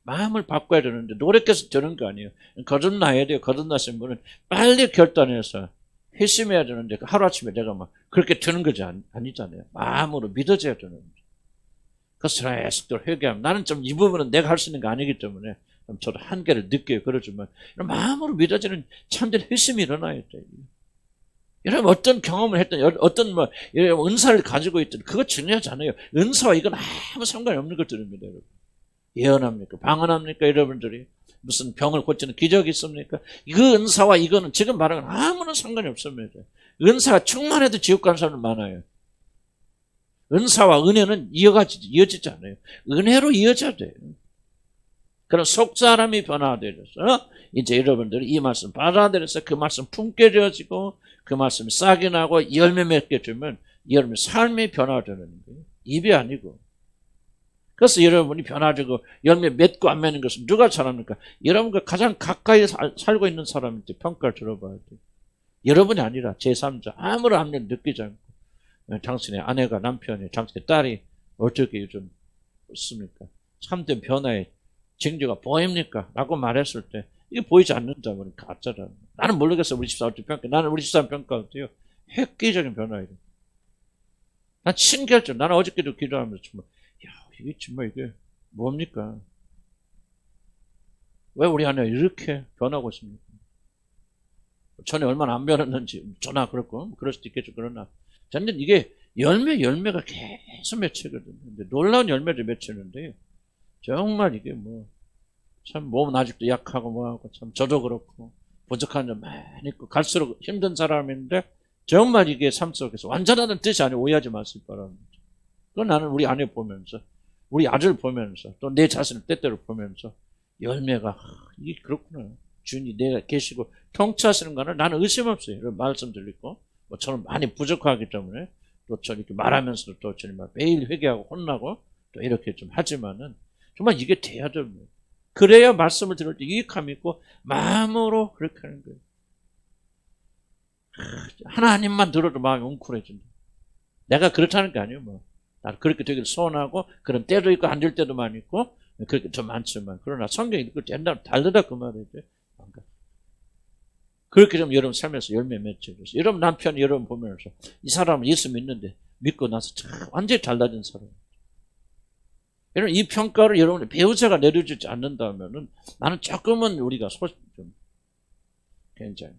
S1: 마음을 바꿔야 되는데 노력해서 되는 거 아니에요. 거듭나야 돼요. 거듭나신 분은 빨리 결단해서 회심해야 되는데 하루아침에 내가 막 그렇게 되는 거지 아니잖아요. 마음으로 믿어져야 되는 거죠. 그래서 계속 회개하면 나는 좀 이 부분은 내가 할 수 있는 거 아니기 때문에 저도 한계를 느껴요. 그러지만 마음으로 믿어지는 참된 회심이 일어나야 돼요. 여러분 어떤 경험을 했든 어떤 뭐 은사를 가지고 있든 그거 중요하지 않아요. 은사와 이건 아무 상관이 없는 것들입니다. 여러분. 예언합니까? 방언합니까? 여러분들이 무슨 병을 고치는 기적이 있습니까? 그 은사와 이거는 지금 말하는 건 아무런 상관이 없습니다. 은사가 충만해도 지옥 가는 사람은 많아요. 은사와 은혜는 이어지지 않아요. 은혜로 이어져야 돼요. 그런 속사람이 변화되어서 이제 여러분들이 이 말씀 받아들여서 그 말씀 품게 되어지고 그 말씀이 싹이 나고 열매 맺게 되면 여러분의 삶이 변화되는 거예요. 입이 아니고. 그래서 여러분이 변화되고 열매 맺고 안 맺는 것은 누가 잘합니까? 여러분과 가장 가까이 살고 있는 사람한테 평가를 들어봐야 돼요. 여러분이 아니라 제3자 아무런 압력 느끼지 않고 당신의 아내가 남편이 당신의 딸이 어떻게 요즘 있습니까? 참된 변화의 징조가 보입니까? 라고 말했을 때 이게 보이지 않는다면 가짜다. 나는 모르겠어. 우리 집사람 평가. 나는 우리 집사람 평가할게요. 획기적인 변화예요. 난 신기하죠. 나는 어저께도 기도하면서 정말 이게 정말 이게 뭡니까? 왜 우리 아내가 이렇게 변하고 있습니까? 전에 얼마나 안 변했는지 전화 그렇고 그럴 수도 있겠죠. 그러나 저는 이게 열매가 계속 맺히거든요. 근데 놀라운 열매를 맺히는데요. 정말 이게 뭐 참 몸은 아직도 약하고 뭐하고 참 저도 그렇고 부족한 점 많이 있고 갈수록 힘든 사람인데 정말 이게 삶 속에서 완전하다는 뜻이 아니고 오해하지 마시기 바랍니다. 그건 나는 우리 아내 보면서 우리 아들 보면서 또 내 자신을 때때로 보면서 열매가 이게 그렇구나. 주님이 내가 계시고 통치하시는 거는 나는 의심 없어요. 이런 말씀 드리고 뭐 저는 많이 부족하기 때문에 또 저 이렇게 말하면서도 또 주님 매일 회개하고 혼나고 또 이렇게 좀 하지만은 정말 이게 돼야 됩니다. 그래야 말씀을 들을 때 유익함이 있고 마음으로 그렇게 하는 거예요. 하나님만 들어도 마음이 웅크러진다. 내가 그렇다는 게 아니에요. 뭐 나는 그렇게 되길 소원하고 그런 때도 있고 안 될 때도 많이 있고 그렇게 좀 많지만 그러나 성경이 읽을 때 옛날에 다르다 그 말이죠. 그렇게 좀 여러분 삶에서 열매 맺죠. 여러분 남편이 여러분 보면서 이 사람은 예수 믿는데 믿고 나서 참 완전히 달라진 사람. 여러분 이 평가를 여러분의 배우자가 내려주지 않는다면은 나는 조금은 우리가 좀 굉장히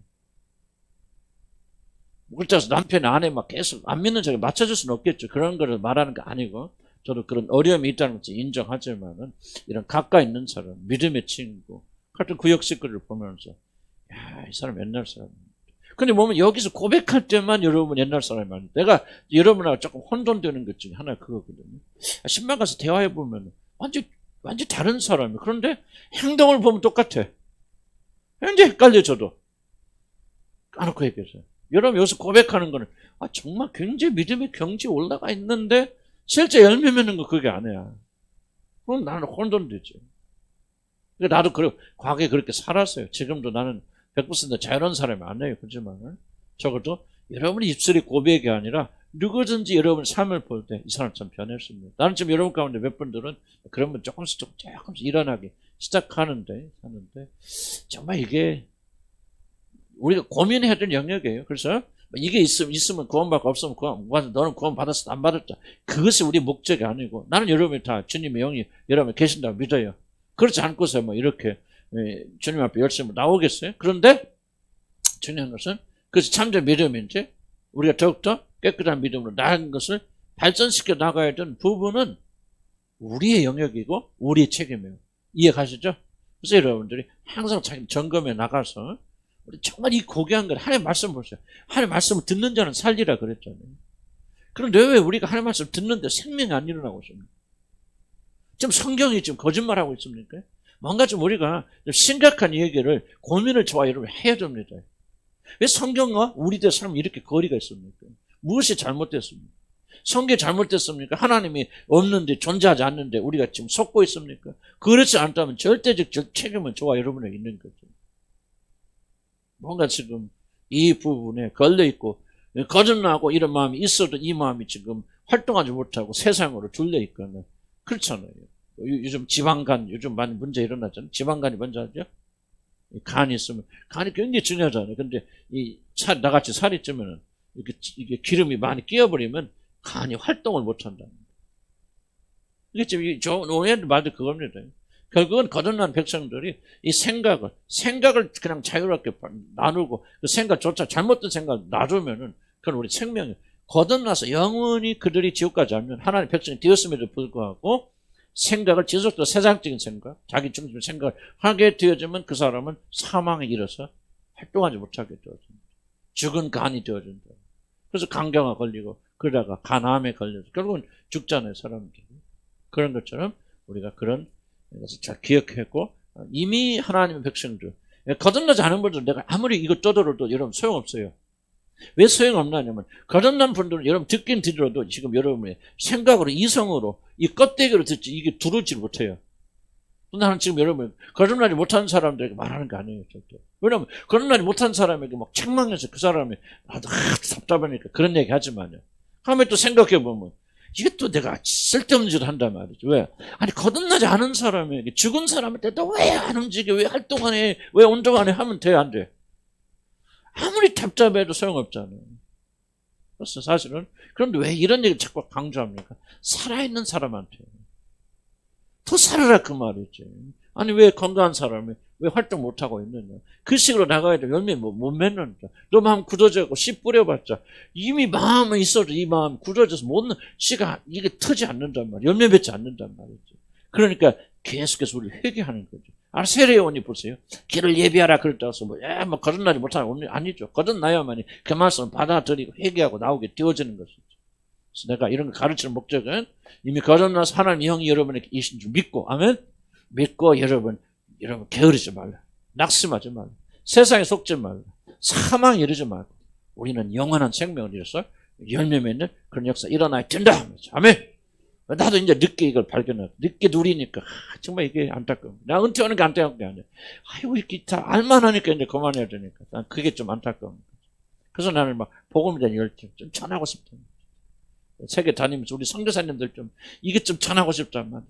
S1: 그렇다고 남편이 아내 막 계속 안 믿는 척에 맞춰줄 수는 없겠죠. 그런 거를 말하는 게 아니고 저도 그런 어려움이 있다는 것을 인정하지만은 이런 가까이 있는 사람, 믿음의 친구 같은 구역 식구를 보면서 야, 이 사람 옛날 사람. 근데 보면 여기서 고백할 때만 여러분 옛날 사람이 아니에요. 내가 여러분하고 조금 혼돈되는 것 중에 하나 그거거든요. 신방 가서 대화해 보면 완전 다른 사람이에요. 그런데 행동을 보면 똑같아. 굉장히 헷갈려 저도. 까놓고 얘기해서. 여러분 여기서 고백하는 거는 정말 굉장히 믿음의 경지에 올라가 있는데 실제 열매 맺는 거 그게 아니야. 그럼 나는 혼돈되죠. 나도 과거에 그렇게 살았어요. 지금도 나는 100% 자유로운 사람이 아니에요. 그렇지만 적어도 여러분의 입술이 고백이 아니라 누구든지 여러분 삶을 볼 때 이 사람 참 변했습니다. 나는 지금 여러분 가운데 몇 분들은 그런 분 조금씩 일어나기 시작하는데 정말 이게 우리가 고민해야 될 영역이에요. 그래서 이게 있으면 구원받고 없으면 너는 구원 받았어 안 받았다. 그것이 우리 목적이 아니고 나는 여러분이 다 주님의 영이 여러분 계신다고 믿어요. 그렇지 않고서 뭐 이렇게 주님 앞에 열심히 나오겠어요? 그런데 중요한 것은 그것이 참된 믿음인지 우리가 더욱더 깨끗한 믿음으로 나아간 것을 발전시켜 나가야 되는 부분은 우리의 영역이고 우리의 책임이에요. 이해 가시죠? 그래서 여러분들이 항상 자기 점검에 나가서 우리 정말 이 고귀한 걸 하나님 말씀 보세요. 하나님 말씀을 듣는 자는 살리라 그랬잖아요. 그런데 왜 우리가 하나님 말씀 듣는데 생명이 안 일어나고 있습니까? 지금 성경이 지금 거짓말하고 있습니까? 뭔가 좀 우리가 좀 심각한 얘기를 고민을 저와 여러분 해야 됩니다. 왜 성경과 우리들의 삶이 이렇게 거리가 있습니까? 무엇이 잘못됐습니까? 성경이 잘못됐습니까? 하나님이 없는데 존재하지 않는데 우리가 지금 속고 있습니까? 그렇지 않다면 절대적 책임은 저와 여러분에게 있는 거죠. 뭔가 지금 이 부분에 걸려있고 거듭나고 이런 마음이 있어도 이 마음이 지금 활동하지 못하고 세상으로 둘려있거나 그렇잖아요. 요즘 지방간 요즘 많이 문제 일어나잖아요. 지방간이 먼저 하죠. 간이 있으면 간이 굉장히 중요하잖아요. 근데 나같이 살이 찌면은 이게 기름이 많이 끼어버리면 간이 활동을 못한다. 이게 지금 오해의 말도 그겁니다. 결국은 거듭난 백성들이 이 생각을 그냥 자유롭게 나누고 그 생각조차 잘못된 생각을 놔두면은 그건 우리 생명이 거듭나서 영원히 그들이 지옥까지 알면 하나님의 백성이 되었음에도 불구하고 생각을 지속적으로 세상적인 생각, 자기 중심의 생각을 하게 되어지면 그 사람은 사망에 이르러서 활동하지 못하게 되어집니다. 죽은 간이 되어진다. 그래서 간경화 걸리고 그러다가 간암에 걸려서 결국은 죽잖아요, 사람들이. 그런 것처럼 우리가 그런 것을 잘 기억했고 이미 하나님의 백성들 거듭나지 않은 분들은 내가 아무리 이거 떠들어도 여러분 소용없어요. 왜 소용없나냐면 거듭난 분들은 여러분 듣긴 들어도 지금 여러분의 생각으로 이성으로 이 껍데기로 듣지 이게 두르지 못해요. 나는 지금 여러분 거듭나지 못한 사람들에게 말하는 거 아니에요. 절대. 왜냐하면 거듭나지 못한 사람에게 막 책망해서 그 사람이 나도 답답하니까 그런 얘기 하지만요. 다음에 또 생각해보면 이게 또 내가 쓸데없는 짓을 한단 말이죠. 왜? 아니 거듭나지 않은 사람에게 죽은 사람한테 또 왜 안 움직여? 왜 활동 안 해? 왜 운동 안 해? 하면 돼? 안 돼? 아무리 답답해도 소용없잖아요. 그래서 사실은 그런데 왜 이런 얘기를 자꾸 강조합니까? 살아있는 사람한테 더 살아라 그 말이지. 아니 왜 건강한 사람이 왜 활동 못하고 있느냐. 그 식으로 나가야 돼. 열매 못 맺는다. 너 마음 굳어져고 씨 뿌려봤자 이미 마음은 있어도 이 마음 굳어져서 못 씨가 이게 트지 않는단 말이야. 열매 맺지 않는단 말이지. 그러니까 계속해서 우리 회개하는 거죠. 세례요한이 보세요. 길을 예비하라 그랬다고 해서 뭐 거듭나지 못하는 건 아니죠. 거듭나야만이 그 말씀을 받아들이고 회개하고 나오게 되어지는 것이죠. 그래서 내가 이런 거 가르치는 목적은 이미 거듭나서 하나님 영이 여러분에게 계신 줄 믿고 아멘. 믿고 여러분 게으르지 말라. 낙심하지 말라. 세상에 속지 말라. 사망에 이르지 말고 우리는 영원한 생명을 이뤄서 열매 맺는 그런 역사 일어나야 된다. 아멘. 나도 이제 늦게 이걸 발견하고, 늦게 누리니까, 정말 이게 안타까워. 나 은퇴하는 게 안타까운 게 아니야. 아이고, 이렇게 다 알만하니까 이제 그만해야 되니까. 난 그게 좀 안타까운 거야. 그래서 나는 막, 복음에 대한 열정, 좀 전하고 싶다. 세계 다니면서 우리 선교사님들 좀, 이게 좀 전하고 싶단 말이야.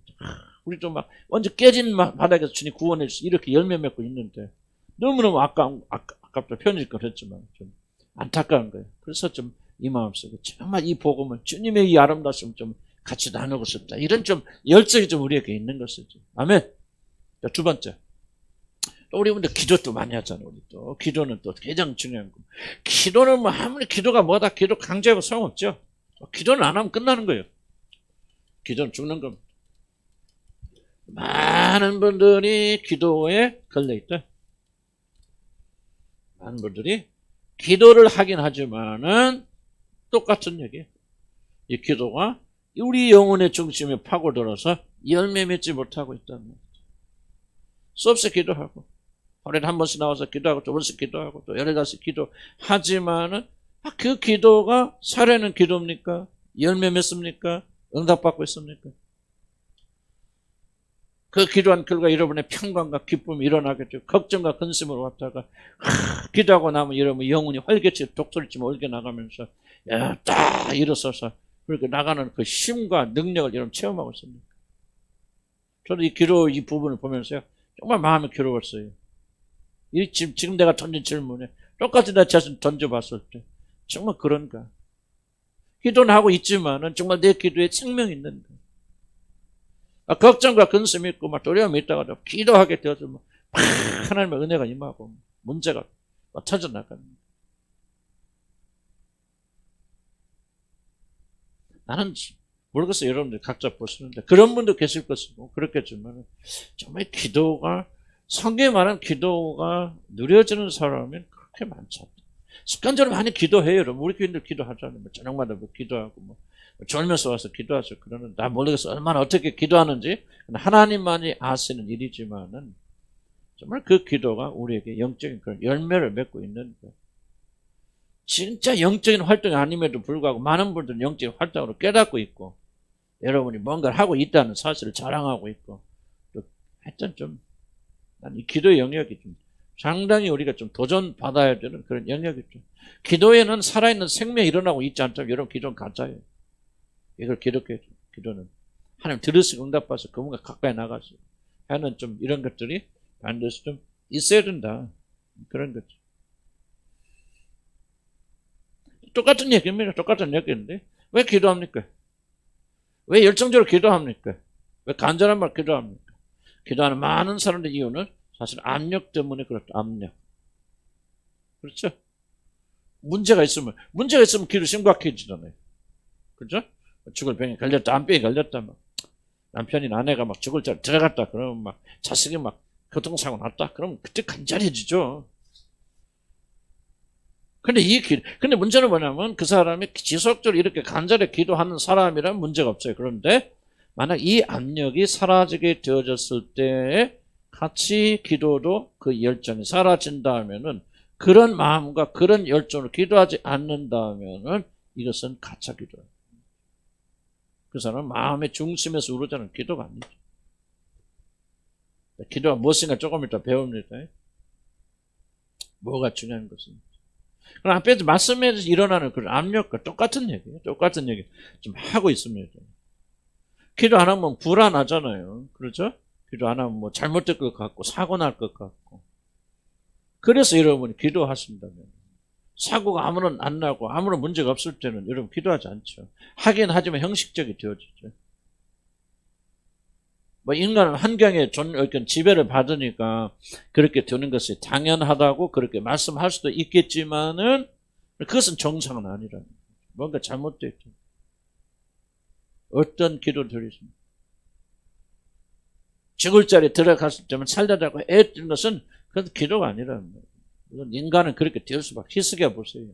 S1: 우리 좀 막, 완전 깨진 바닥에서 주님 구원해서 이렇게 열매 맺고 있는데, 너무너무 아깝다. 편일 거랬지만, 좀 안타까운 거예요. 그래서 좀 이 마음속에 정말 이 복음을, 주님의 이 아름다움 좀 같이 나누고 싶다. 이런 좀 열정이 좀 우리에게 있는 것이죠. 아멘. 자, 두 번째. 또 우리 분들 기도 또 많이 하잖아. 우리 또 기도는 또 가장 중요한 거. 기도는 뭐 아무리 기도가 뭐다, 기도 강제하고 소용없죠. 기도는 안 하면 끝나는 거예요. 기도는 죽는 겁니다. 많은 분들이 기도에 걸려있다. 많은 분들이 기도를 하긴 하지만은 똑같은 얘기예요. 이 기도가 우리 영혼의 중심에 파고들어서 열매 맺지 못하고 있다는 거죠. 수없이 기도하고, 하루에 한 번씩 나와서 기도하고, 두 번씩 기도하고, 또 여러 가지 기도하지만은 그 기도가 살아있는 기도입니까? 열매 맺습니까? 응답받고 있습니까? 그 기도한 결과 여러분의 평강과 기쁨이 일어나겠죠. 걱정과 근심으로 왔다가 기도하고 나면 여러분 영혼이 활개치 독소리치며 올게 나가면서 딱 일어서서 그렇게 나가는 그 힘과 능력을 여러분 체험하고 있습니다. 저도 이 기도 이 부분을 보면서요, 정말 마음이 괴로웠어요. 지금 내가 던진 질문에 똑같이 내 자신 던져봤을 때 정말 그런가? 기도는 하고 있지만은 정말 내 기도에 생명이 있는가? 걱정과 근심이 있고 막 두려움이 있다가 기도하게 되어서 막 하나님의 은혜가 임하고 문제가 터져나갑니다. 나는 모르겠어요. 여러분들 각자 보시는데 그런 분도 계실 것이고 그렇겠지만 정말 기도가, 성경에 말하는 기도가 누려지는 사람은 그렇게 많지 않다. 습관적으로 많이 기도해요. 여러분. 우리 교인들 기도하잖아요. 저녁마다 뭐 기도하고 뭐 졸면서 와서 기도하죠. 그러는 나 모르겠어. 얼마나 어떻게 기도하는지 하나님만이 아시는 일이지만은 정말 그 기도가 우리에게 영적인 그런 열매를 맺고 있는 거예요. 진짜 영적인 활동이 아님에도 불구하고 많은 분들은 영적인 활동으로 깨닫고 있고 여러분이 뭔가를 하고 있다는 사실을 자랑하고 있고 또 하여튼 좀 난 이 기도의 영역이 좀 상당히 우리가 좀 도전받아야 되는 그런 영역이죠. 기도에는 살아있는 생명이 일어나고 있지 않다면 여러분 기도는 가짜예요. 이걸 기록해야죠. 기도는 하나님 들으시고 응답받아서 그분과 가까이 나가서 하는 좀 이런 것들이 반드시 좀 있어야 된다. 그런 거죠. 똑같은 얘기입니다. 똑같은 얘기인데 왜 기도합니까? 왜 열정적으로 기도합니까? 왜 간절한 말 기도합니까? 기도하는 많은 사람들의 이유는 사실 압력 때문에 그렇다. 압력. 그렇죠? 문제가 있으면 기도 심각해지잖아요. 그렇죠? 죽을 병에 걸렸다, 암병에 걸렸다, 막 남편이나 아내가 막 죽을 자리에 들어갔다, 그러면 막 자식이 막 교통사고 났다, 그러면 그때 간절해지죠. 근데 문제는 뭐냐면 그 사람이 지속적으로 이렇게 간절히 기도하는 사람이라면 문제가 없어요. 그런데 만약 이 압력이 사라지게 되어졌을 때 같이 기도도 그 열정이 사라진다면은 그런 마음과 그런 열정으로 기도하지 않는다면은 이것은 가짜 기도예요. 그 사람은 마음의 중심에서 우러자는 기도가 아니죠. 기도가 무엇인가 조금 이따 배웁니다. 뭐가 중요한 것입니다. 그럼 앞에서 말씀에서 일어나는 그런 압력과 똑같은 얘기예요. 똑같은 얘기 좀 하고 있습니다. 기도 안 하면 불안하잖아요. 그렇죠? 기도 안 하면 뭐 잘못될 것 같고 사고 날 것 같고. 그래서 여러분이 기도하신다면 사고가 아무런 안 나고 아무런 문제가 없을 때는 여러분 기도하지 않죠. 하긴 하지만 형식적이 되어지죠. 뭐 인간은 환경에 지배를 받으니까 그렇게 되는 것이 당연하다고 그렇게 말씀할 수도 있겠지만은 그것은 정상은 아니라 뭔가 잘못되어 있죠. 어떤 기도를 드리십니까? 죽을 자리에 들어갔을 때만 살려달라고 애쓰는 것은 그건 기도가 아니라는 거예요. 인간은 그렇게 되을 수밖에. 히스기야 보세요.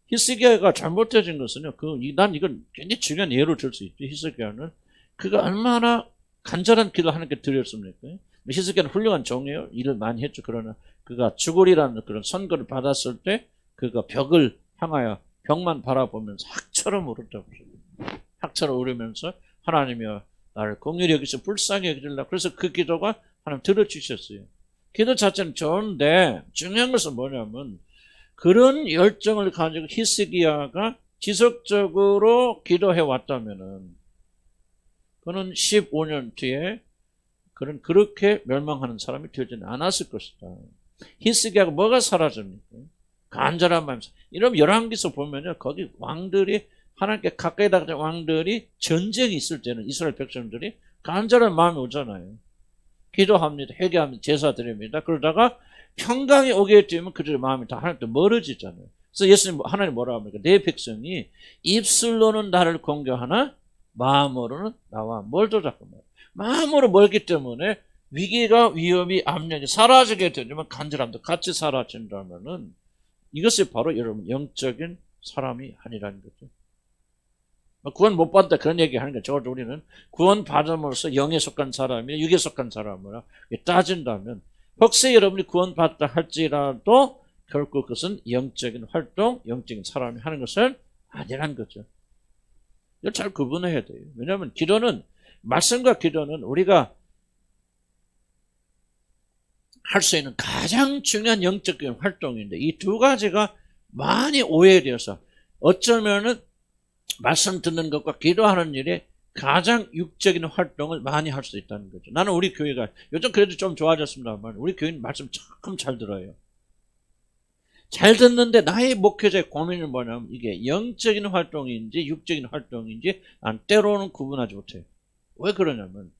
S1: 히스기야가 잘못해진 것은요. 난 이건 굉장히 중요한 예로 들 수 있죠. 히스기야는 그가 얼마나 간절한 기도하는 게 드렸습니까? 히스기야는 훌륭한 종이에요. 일을 많이 했죠. 그러나 그가 죽으리라는 그런 선거를 받았을 때 그가 벽을 향하여 벽만 바라보면서 학처럼 울었다고. 학처럼 울으면서 하나님이여 나를 긍휼히 여기서 불쌍히 여기달라. 그래서 그 기도가 하나님 들어주셨어요. 기도 자체는 좋은데 중요한 것은 뭐냐면 그런 열정을 가지고 히스기야가 지속적으로 기도해 왔다면은 그는 15년 뒤에 그는 그렇게 멸망하는 사람이 되지는 않았을 것이다. 히스기야가 뭐가 사라집니까? 간절한 마음. 이러면 열왕기서 보면요, 거기 왕들이 하나님께 가까이 다가는 왕들이 전쟁이 있을 때는 이스라엘 백성들이 간절한 마음이 오잖아요. 기도합니다. 회개합니다. 제사 드립니다. 그러다가 평강이 오게 되면 그들의 마음이 다 하나님께 멀어지잖아요. 그래서 예수님, 하나님 뭐라 합니까? 내 백성이 입술로는 나를 공경하나 마음으로는 나와 멀더라고 말이에요. 마음으로 멀기 때문에 위기가, 위험이, 압력이 사라지게 되면 간절함도 같이 사라진다면은 이것이 바로 여러분 영적인 사람이 아니라는 거죠. 구원 못 받다 그런 얘기 하는 거죠. 적어도 우리는 구원 받음으로써 영에 속한 사람이나 육에 속한 사람으로 따진다면 혹시 여러분이 구원 받다 할지라도 결국 그것은 영적인 활동, 영적인 사람이 하는 것은 아니라는 거죠. 이걸 잘 구분해야 돼요. 왜냐하면 기도는, 말씀과 기도는 우리가 할 수 있는 가장 중요한 영적인 활동인데 이 두 가지가 많이 오해되어서 어쩌면은 말씀 듣는 것과 기도하는 일에 가장 육적인 활동을 많이 할 수 있다는 거죠. 나는 우리 교회가 요즘 그래도 좀 좋아졌습니다만 우리 교회는 말씀 참 잘 들어요. 잘 듣는데 나의 목회자의 고민은 뭐냐면 이게 영적인 활동인지 육적인 활동인지 난 때로는 구분하지 못해요. 왜 그러냐면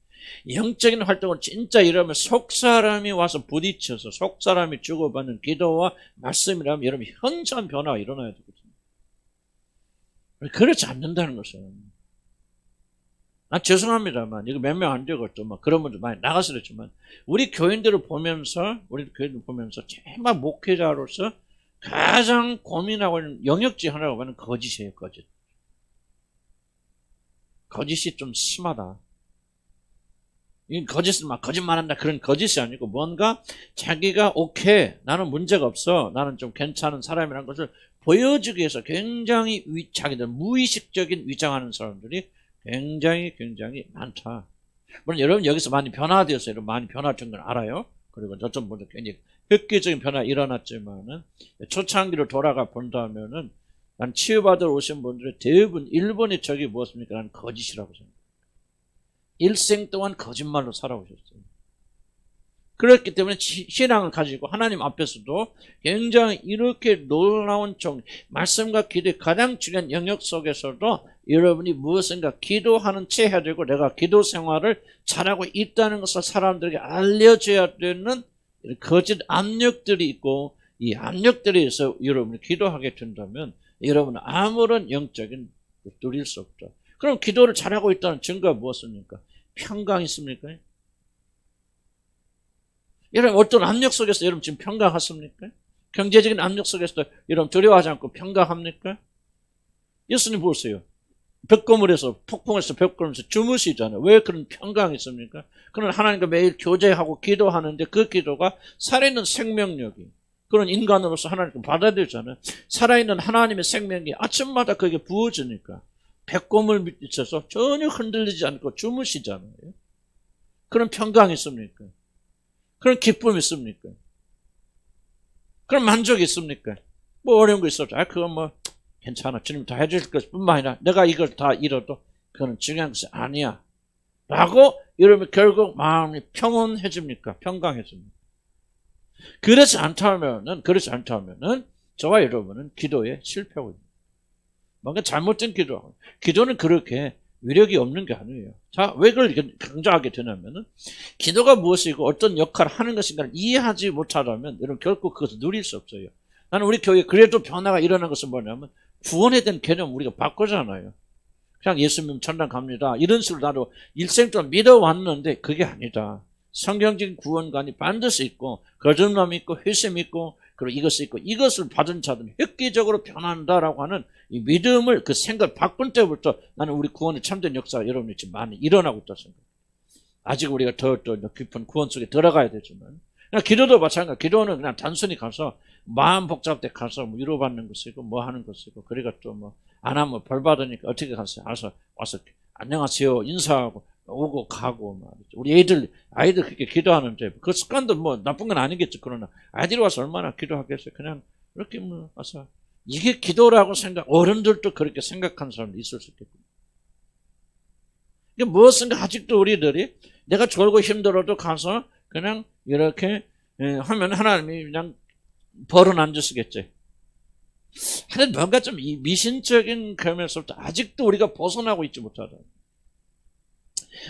S1: 영적인 활동을 진짜 이러면 속사람이 와서 부딪혀서 속사람이 주고받는 기도와 말씀이라면 여러분 현저한 변화가 일어나야 되거든요. 그렇지 않는다는 것은 난 죄송합니다만 이거 몇 명 안 되겠죠. 막 그런 분들 많이 나가서 그랬지만 우리 교인들을 보면서 정말 목회자로서 가장 고민하고 있는 영역지 하나가 하는 거짓이에요. 거짓. 거짓이 좀 심하다. 이 거짓은 막 거짓말한다 그런 거짓이 아니고 뭔가 자기가 오케이 나는 문제가 없어 나는 좀 괜찮은 사람이라는 것을 보여주기 위해서 굉장히 자기들 무의식적인 위장하는 사람들이 굉장히 많다. 물론 여러분 여기서 많이 변화되었어요. 여러분 많이 변화된 건 알아요. 그리고 저점 분들 굉장히 획기적인 변화가 일어났지만은 초창기로 돌아가 본다면은 난 치유받으러 오신 분들의 대부분 일본의 적이 무엇입니까? 나는 거짓이라고 생각해요. 일생 동안 거짓말로 살아오셨어요. 그렇기 때문에 신앙을 가지고 하나님 앞에서도 굉장히 이렇게 놀라운 말씀과 기도의 가장 중요한 영역 속에서도 여러분이 무엇인가 기도하는 채 해야 되고 내가 기도 생활을 잘하고 있다는 것을 사람들에게 알려줘야 되는 거짓 압력들이 있고 이 압력들에 의해서 여러분이 기도하게 된다면 여러분은 아무런 영적인 누릴 수 없다. 그럼 기도를 잘하고 있다는 증거가 무엇입니까? 평강이 있습니까? 여러분 어떤 압력 속에서 여러분 지금 평강하십니까? 경제적인 압력 속에서 여러분 두려워하지 않고 평강합니까? 예수님 보세요. 벽고물에서 폭풍에서 벽고물에서 주무시잖아요. 왜 그런 평강이 있습니까? 그는 하나님과 매일 교제하고 기도하는데 그 기도가 살아있는 생명력이 그런 인간으로서 하나님께 받아들이잖아요. 살아있는 하나님의 생명이 아침마다 그게 부어지니까 백고물 밑에서 전혀 흔들리지 않고 주무시잖아요. 그런 평강이 있습니까? 그런 기쁨이 있습니까? 그런 만족이 있습니까? 뭐 어려운 거 있었죠. 그건 뭐 괜찮아. 주님 다 해줄 것뿐만 아니라 내가 이걸 다 잃어도 그건 중요한 것이 아니야. 라고 이러면 결국 마음이 평온해집니까? 평강해집니까? 그렇지 않다면은 저와 여러분은 기도에 실패하고 있습니다. 뭔가 잘못된 기도는 그렇게 위력이 없는 게 아니에요. 자, 왜 그걸 강조하게 되냐면은 기도가 무엇이고 어떤 역할을 하는 것인가를 이해하지 못하다면 여러분 결국 그것을 누릴 수 없어요. 나는 우리 교회에 그래도 변화가 일어난 것은 뭐냐면 구원에 대한 개념 우리가 바꾸잖아요. 그냥 예수 믿으면 천당 갑니다. 이런 식으로 나도 일생 동안 믿어왔는데 그게 아니다. 성경적인 구원관이 반드시 있고 거듭남이 있고 회심이 있고 그리고 이것이 있고 이것을 받은 자들은 획기적으로 변한다라고 하는 이 믿음을 그 생각을 바꾼 때부터 나는 우리 구원의 참된 역사가 여러분이 지금 많이 일어나고 있다고 생각합니다. 아직 우리가 더 깊은 구원 속에 들어가야 되지만 그냥 기도도 마찬가지야. 기도는 그냥 단순히 가서 마음 복잡할 때 가서 뭐 위로받는 것이고 뭐 하는 것이고 그러니까 또 뭐 안 하면 벌 받으니까 어떻게 가서 와서 안녕하세요 인사하고 오고 가고 말이죠. 우리 아이들 그렇게 기도하는데 그 습관도 뭐 나쁜 건 아니겠죠. 그러나 아이들이 와서 얼마나 기도하겠어요. 그냥 이렇게 뭐 와서 이게 기도라고 어른들도 그렇게 생각하는 사람도 있을 수 있겠고. 이게 무엇인가 아직도 우리들이 내가 졸고 힘들어도 가서 그냥 이렇게 하면 하나님이 그냥 벌은 안 주시겠지. 하여튼 뭔가 좀 이 미신적인 경험에서부터 아직도 우리가 벗어나고 있지 못하다.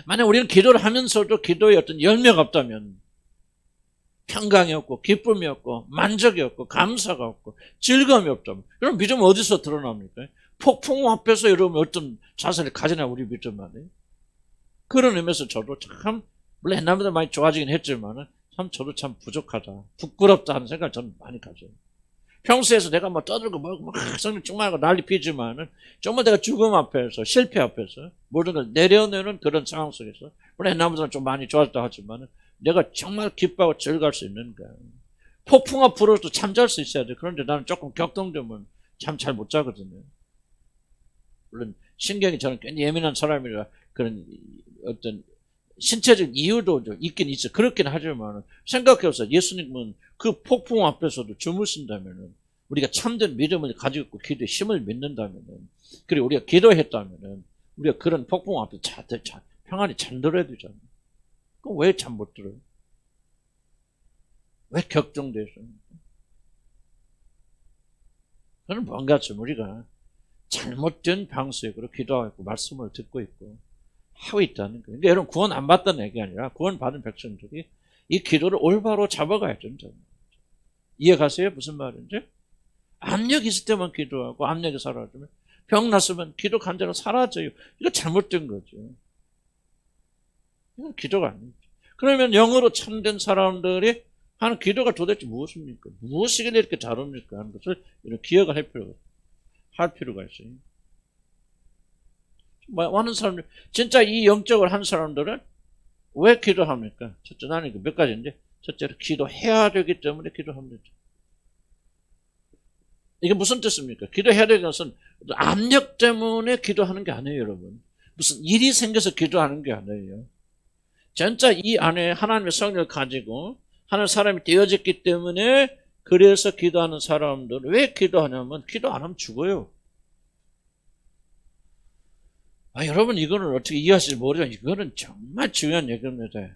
S1: 만약 우리는 기도를 하면서도 기도에 어떤 열매가 없다면, 평강이 없고 기쁨이 없고 만족이 없고 감사가 없고 즐거움이 없다면, 그럼 믿음은 어디서 드러납니까? 폭풍 앞에서 여러분 어떤 자세를 가지나 우리 믿음 안에. 그런 의미에서 저도 참 물론 옛날보다 많이 좋아지긴 했지만 참 저도 참 부족하다, 부끄럽다 하는 생각을 저는 많이 가져요. 평소에서 내가 뭐 떠들고 막 성령 충만하고 난리 피지만은 정말 내가 죽음 앞에서 실패 앞에서 모든 걸 내려내는 그런 상황 속에서 물론 옛날보다는 좀 많이 좋아졌다 하지만은 내가 정말 기뻐하고 즐거울 수 있는 거야. 폭풍 앞으로도 잠잘 수 있어야 돼. 그런데 나는 조금 격동되면 잠 잘 못 자거든요. 물론 신경이 저는 굉장히 예민한 사람이라 그런 어떤 신체적 이유도 있긴 있어. 그렇긴 하지만 생각해보세요. 예수님은 그 폭풍 앞에서도 주무신다면은 우리가 참된 믿음을 가지고 있고 기도의 힘을 믿는다면은, 그리고 우리가 기도했다면은 우리가 그런 폭풍 앞에 평안히 잠들어야 되잖아요. 그럼 왜 잠 못 들어요? 왜 격정돼서? 그건 뭔가 좀 우리가 잘못된 방식으로 기도하고 말씀을 듣고 있고 하고 있다는 거예요. 그러니까 여러분 구원 안 받다는 얘기 아니라 구원 받은 백성들이 이 기도를 올바로 잡아가야 된다. 이해가세요? 무슨 말인지? 압력이 있을 때만 기도하고 압력이 사라지면, 병 났으면 기도 간절로 사라져요. 이거 잘못된 거죠. 이건 기도가 아니죠. 그러면 영으로 참된 사람들이 하는 기도가 도대체 무엇입니까? 무엇이길래 이렇게 다릅니까? 하는 것을 기억을 할 필요가 있어요. 많은 사람들, 진짜 이 영적을 한 사람들은 왜 기도합니까? 첫째, 나는 몇 가지인데, 첫째로 기도해야 되기 때문에 기도합니다. 이게 무슨 뜻입니까? 기도해야 되는 것은 압력 때문에 기도하는 게 아니에요, 여러분. 무슨 일이 생겨서 기도하는 게 아니에요. 진짜 이 안에 하나님의 성령을 가지고 하는 사람이 되어졌기 때문에, 그래서 기도하는 사람들은 왜 기도하냐면 기도 안 하면 죽어요. 여러분 이거는 어떻게 이해하실지 모르지만 이거는 정말 중요한 얘기입니다.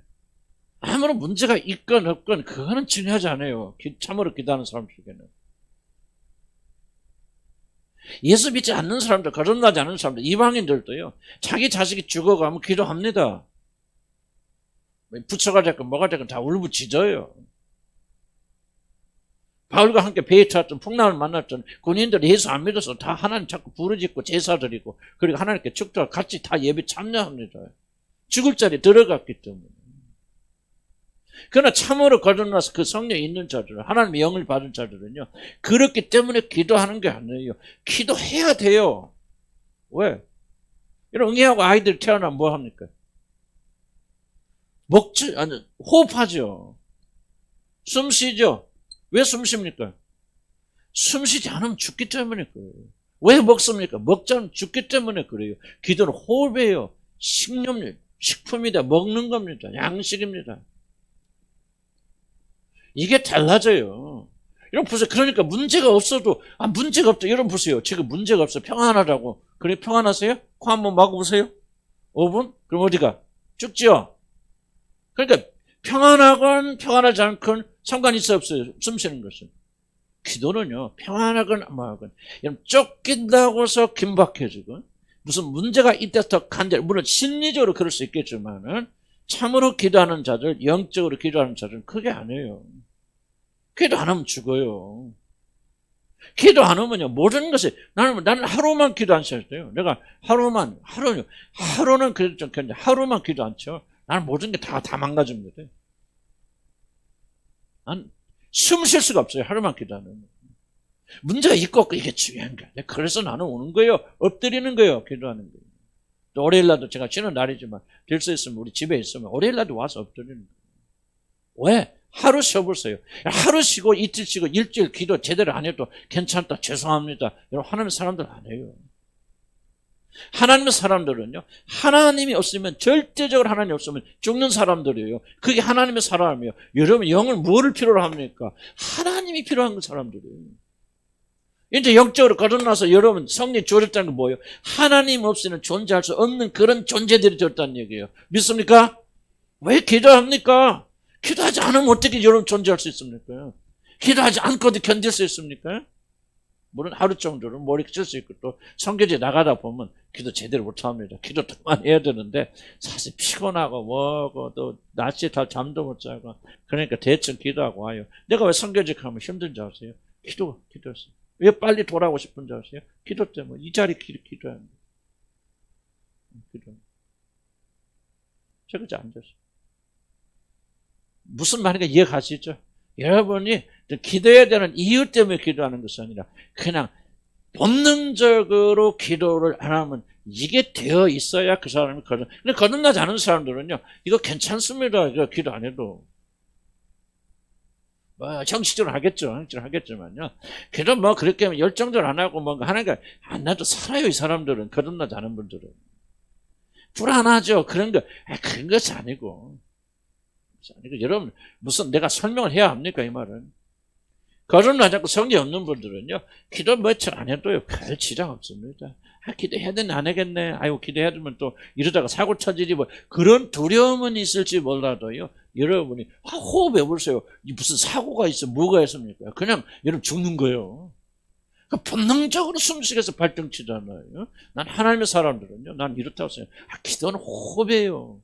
S1: 아무런 문제가 있건 없건 그거는 중요하지 않아요. 참으로 기도하는 사람 중에는. 예수 믿지 않는 사람들, 거듭나지 않는 사람들, 이방인들도요, 자기 자식이 죽어가면 기도합니다. 부처가 됐건 뭐가 됐건 다 울부짖어요. 바울과 함께 배에 탔던 풍랑을 만났던 군인들이 예수 안 믿어서 다 하나님 자꾸 부르짖고 제사 드리고, 그리고 하나님께 축도하고 같이 다 예배 참여합니다. 죽을 자리에 들어갔기 때문에. 그러나 참으로 거듭나서 그 성령이 있는 자들은, 하나님의 영을 받은 자들은요, 그렇기 때문에 기도하는 게 아니에요. 기도해야 돼요. 왜? 이런 응애하고 아이들이 태어나면 뭐 합니까? 호흡하죠. 숨 쉬죠. 왜 숨 쉽니까? 숨 쉬지 않으면 죽기 때문에 그래요. 왜 먹습니까? 먹지 않으면 죽기 때문에 그래요. 기도는 호흡이에요. 식품이다. 먹는 겁니다. 양식입니다. 이게 달라져요. 여러분 보세요. 그러니까 문제가 없어도, 문제가 없다. 여러분 보세요. 지금 문제가 없어. 평안하다고. 그래, 평안하세요? 코 한번 막아보세요. 5분? 그럼 어디가? 죽지요? 그러니까 평안하건 평안하지 않건 상관이 있어 없어요. 숨 쉬는 것은. 기도는요, 평안하건 뭐하건, 쫓긴다고 해서 긴박해지건, 무슨 문제가 있다서 간절, 물론 심리적으로 그럴 수 있겠지만은, 참으로 기도하는 자들, 영적으로 기도하는 자들은 그게 아니에요. 기도 안 하면 죽어요. 기도 안 하면요, 모든 것이, 나는 하루만 기도 안 쳤어요. 내가 하루는 그래도 좀 괜찮은데, 하루만 기도 안 쳐. 나는 모든 게 다 망가집니다. 난 숨 쉴 수가 없어요. 하루만 기도하면. 문제가 있고 없고 이게 중요한 거야. 그래서 나는 오는 거예요. 엎드리는 거예요. 기도하는 거예요. 또 월요일날도 제가 쉬는 날이지만 될 수 있으면 우리 집에 있으면 월요일날도 와서 엎드리는 거예요. 왜? 하루 쉬어보세요. 하루 쉬고 이틀 쉬고 일주일 기도 제대로 안 해도 괜찮다. 죄송합니다. 여러분 하는 사람들 안 해요. 하나님의 사람들은요, 하나님이 없으면, 절대적으로 하나님이 없으면 죽는 사람들이에요. 그게 하나님의 사람이에요. 여러분, 영을 뭐를 필요로 합니까? 하나님이 필요한 사람들이에요. 이제 영적으로 거듭나서 여러분, 성령 주어졌다는 건 뭐예요? 하나님 없이는 존재할 수 없는 그런 존재들이 되었다는 얘기예요. 믿습니까? 왜 기도합니까? 기도하지 않으면 어떻게 여러분 존재할 수 있습니까? 기도하지 않고도 견딜 수 있습니까? 물론 하루 정도는 머리 쓸 수 있고, 또 성교제 나가다 보면 기도 제대로 못합니다. 기도 더 해야 되는데 사실 피곤하고 뭐고 또 낮에 다 잠도 못 자고, 그러니까 대충 기도하고 와요. 내가 왜 성교제 가면 힘든지 아세요? 기도했어요. 왜 빨리 돌아오고 싶은지 아세요? 기도 때문에. 이 자리 기도해야 합니다. 기도. 저기서 앉았어요. 무슨 말인가 이해가시죠? 여러분이 기도해야 되는 이유 때문에 기도하는 것이 아니라 그냥 본능적으로 기도를 안 하면 이게 되어 있어야 그 사람이 근데 거듭나지 않은 사람들은요, 이거 괜찮습니다. 이거 기도 안 해도. 형식적으로 하겠지만요. 기도 그렇게 하면 열정적으로 안 하고 뭔가 하니까 안 나도 살아요. 이 사람들은, 거듭나지 않은 분들은. 불안하죠. 그런 것이 아니고. 여러분, 무슨 내가 설명을 해야 합니까? 이 말은. 거듭나지 않고 성령 없는 분들은요, 기도 며칠 안 해도요, 별 지장 없습니다. 기도해야 되나 안 하겠네. 아이고, 기도해야 되면 또 이러다가 사고 쳐지지 뭐. 그런 두려움은 있을지 몰라도요, 여러분이 호흡해 보세요. 무슨 사고가 있어, 뭐가 있습니까? 그냥 여러분 죽는 거예요. 본능적으로 숨쉬면서 발등치잖아요. 난 하나님의 사람들은요, 난 이렇다고 생각해요. 기도는 호흡이에요.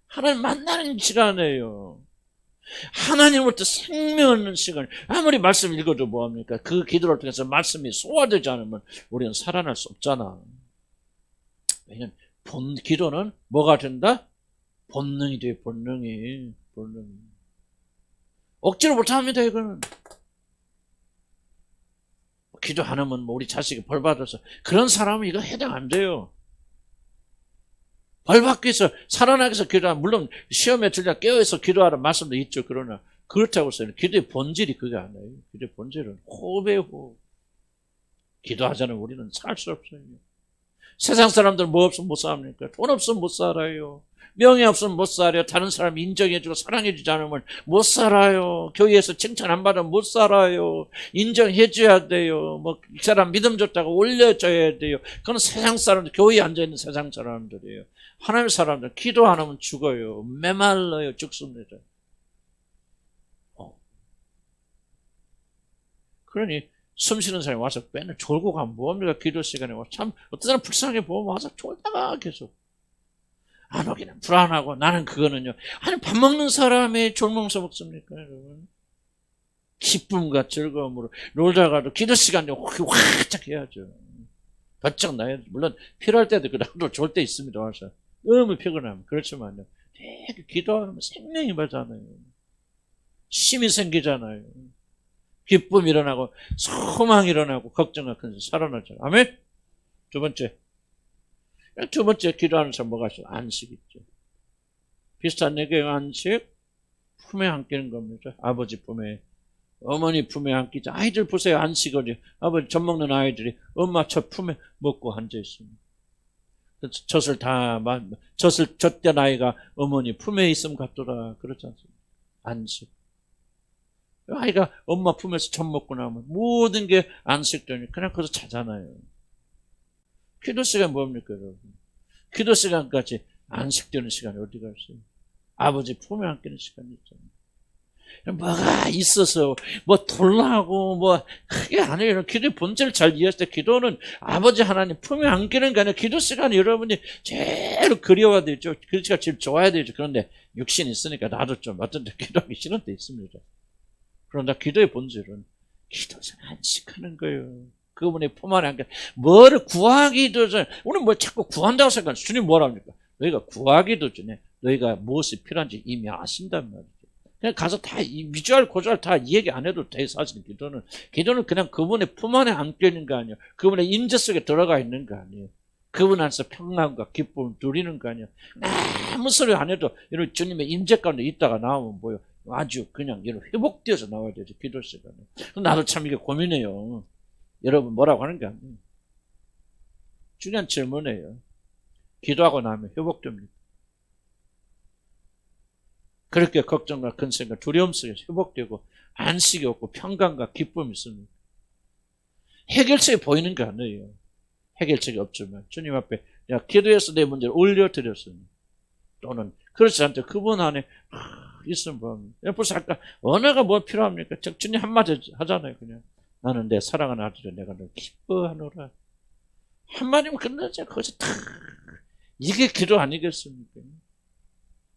S1: 하나님 만나는 시간이에요. 하나님으로부터 생명 없는 시간. 아무리 말씀 읽어도 뭐합니까? 그 기도를 통해서 말씀이 소화되지 않으면 우리는 살아날 수 없잖아. 왜냐하면 기도는 뭐가 된다? 본능이 돼요. 본능이. 억지로 못합니다. 이거는. 기도 안 하면 우리 자식이 벌 받아서, 그런 사람은 이거 해당 안 돼요. 벌 받기 위해서, 살아나기 위해서 기도하면, 물론 시험에 들자 깨어있어 기도하라는 말씀도 있죠. 그러나 그렇다고 해서 기도의 본질이 그게 아니에요. 기도의 본질은 호흡의 호흡. 기도하지 않으면 우리는 살 수 없어요. 세상 사람들 뭐 없으면 못 삽니까? 돈 없으면 못 살아요. 명예 없으면 못 살아요. 다른 사람 인정해주고 사랑해주지 않으면 못 살아요. 교회에서 칭찬 안 받으면 못 살아요. 인정해줘야 돼요. 이 사람 믿음 줬다고 올려줘야 돼요. 그건 세상 사람들, 교회에 앉아있는 세상 사람들이에요. 하나님의 사람들 기도 안 하면 죽어요. 메말라요. 죽습니다. 그러니 숨 쉬는 사람이 와서 맨날 졸고 가면 뭐합니까? 기도 시간에 와서 참 어떤 사람 불쌍해 보면 와서 졸다가 계속 안 오기는 불안하고. 나는 그거는요, 아니 밥 먹는 사람이 졸면서 먹습니까 여러분? 기쁨과 즐거움으로 놀다가도 기도 시간에 활짝 해야죠. 바짝 나야. 물론 필요할 때도 그래도 좋을 때 있습니다. 와서 너무 피곤하면. 그렇지만요, 되게 기도하면 생명이 맞잖아요. 힘이 생기잖아요. 기쁨이 일어나고 소망이 일어나고 걱정과 큰 살아나잖아요. 아멘. 두 번째 기도하는 사람 뭐가 있어요? 안식 있죠. 비슷한 얘기예요. 안식. 품에 안기는 겁니다. 아버지 품에, 어머니 품에 안기자. 아이들 보세요. 안식을. 아버지 젖 먹는 아이들이 엄마 젖 품에 먹고 앉아 있습니다. 젖된 아이가 어머니 품에 있음 같더라. 그렇지 않습니까? 안식. 아이가 엄마 품에서 젖 먹고 나면 모든 게 안식되니 그냥 거기서 자잖아요. 기도 시간 뭡니까 여러분? 기도 시간까지 안식되는 시간이 어디가 있어요? 아버지 품에 안기는 시간이 있잖아요. 뭐가 있어서 돌라고 그게 아니에요. 기도의 본질을 잘 이해할 때 기도는 아버지 하나님 품에 안기는 게 아니라 기도 시간이 여러분이 제일 그리워야 되죠. 그 시간 제일 좋아야 되죠. 그런데 육신이 있으니까 나도 좀 어떤 데 기도하기 싫은 데 있습니다. 그런데 기도의 본질은 기도에서 안식하는 거예요. 그분의 품 안에 안겨. 뭐를 구하기도 전에, 우리는 자꾸 구한다고 생각하는 주님 뭐라 합니까? 너희가 구하기도 전에 너희가 무엇이 필요한지 이미 아신단 말이죠. 그냥 가서 다 위주알 고주알 다 얘기 안 해도 돼. 사실 기도는 그냥 그분의 품 안에 안겨 있는 거 아니에요. 그분의 임재 속에 들어가 있는 거 아니에요. 그분 안에서 평안과 기쁨을 누리는 거 아니에요. 아무 소리 안 해도 이런 주님의 임재 가운데 있다가 나오면 뭐예요? 아주 그냥 이런 회복되어서 나와야 되죠. 기도 시간에. 나도 참 이게 고민해요. 여러분 뭐라고 하는 게 아니에요. 중요한 질문이에요. 기도하고 나면 회복됩니다. 그렇게 걱정과 근심과 두려움 속에서 회복되고 안식이 없고 평강과 기쁨이 있습니다. 해결책이 보이는 게 아니에요. 해결책이 없지만 주님 앞에 내가 기도해서 내 문제를 올려드렸으니 또는 그렇지 않다 그분 안에 있으면 뭐합니까? 벌써 아까 언어가 뭐 필요합니까? 주님 한마디 하잖아요. 그냥 나는 내 사랑하는 아들을 내가 널 기뻐하노라. 한마디면 끝나죠. 거기서 다 이게 기도 아니겠습니까?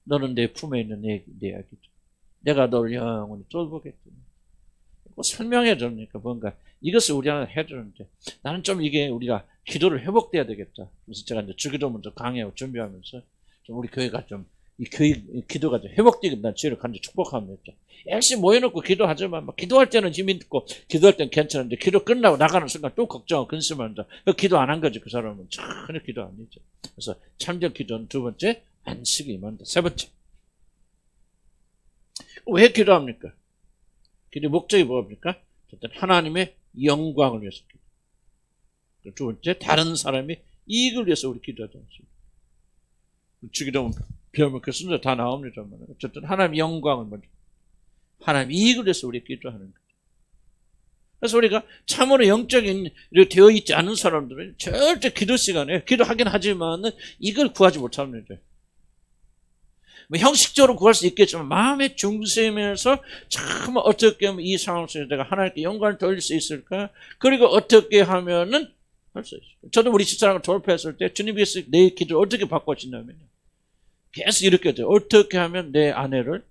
S1: 너는 내 품에 있는 내 아기죠. 내가 너를 영원히 돌보겠다. 설명해 줍니까? 뭔가 이것을 우리한테 해주는데 나는 좀 이게 우리가 기도를 회복돼야 되겠다. 그래서 제가 이제 주기도문 좀 강의하고 준비하면서 좀 우리 교회가 좀 이 기도가 좀 회복되겠다는 지혜를 간절히 축복합니다. 열심히 모여놓고 기도하지만 막 기도할 때는 힘이 있고 기도할 때는 괜찮은데 기도 끝나고 나가는 순간 또 걱정하고 근심한다. 기도 안 한 거지. 그 사람은 전혀 기도 아니죠. 그래서 참된 기도는 두 번째 안식이 임한다. 세 번째 왜 기도합니까? 기도 목적이 뭡니까? 하나님의 영광을 위해서 기도. 두 번째 다른 사람의 이익을 위해서 우리 기도하지 않습니다. 주기도문 배우면 그 순서 다 나옵니다만 어쨌든 하나님의 영광을 먼저 하나님의 이익을 위해서 우리 기도하는 거죠. 그래서 우리가 참으로 영적인 되어 있지 않은 사람들은 절대 기도 시간에 기도하긴 하지만은 이걸 구하지 못합니다. 뭐 형식적으로 구할 수 있겠지만 마음의 중심에서 참 어떻게 하면 이 상황 속에서 내가 하나님께 영광을 돌릴 수 있을까? 그리고 어떻게 하면은 할 수 있을까? 저도 우리 집사람을 졸업했을 때 주님께서 내 기도를 어떻게 바꿔주냐면요. 계속 이렇게 돼요. 어떻게 하면 내 아내를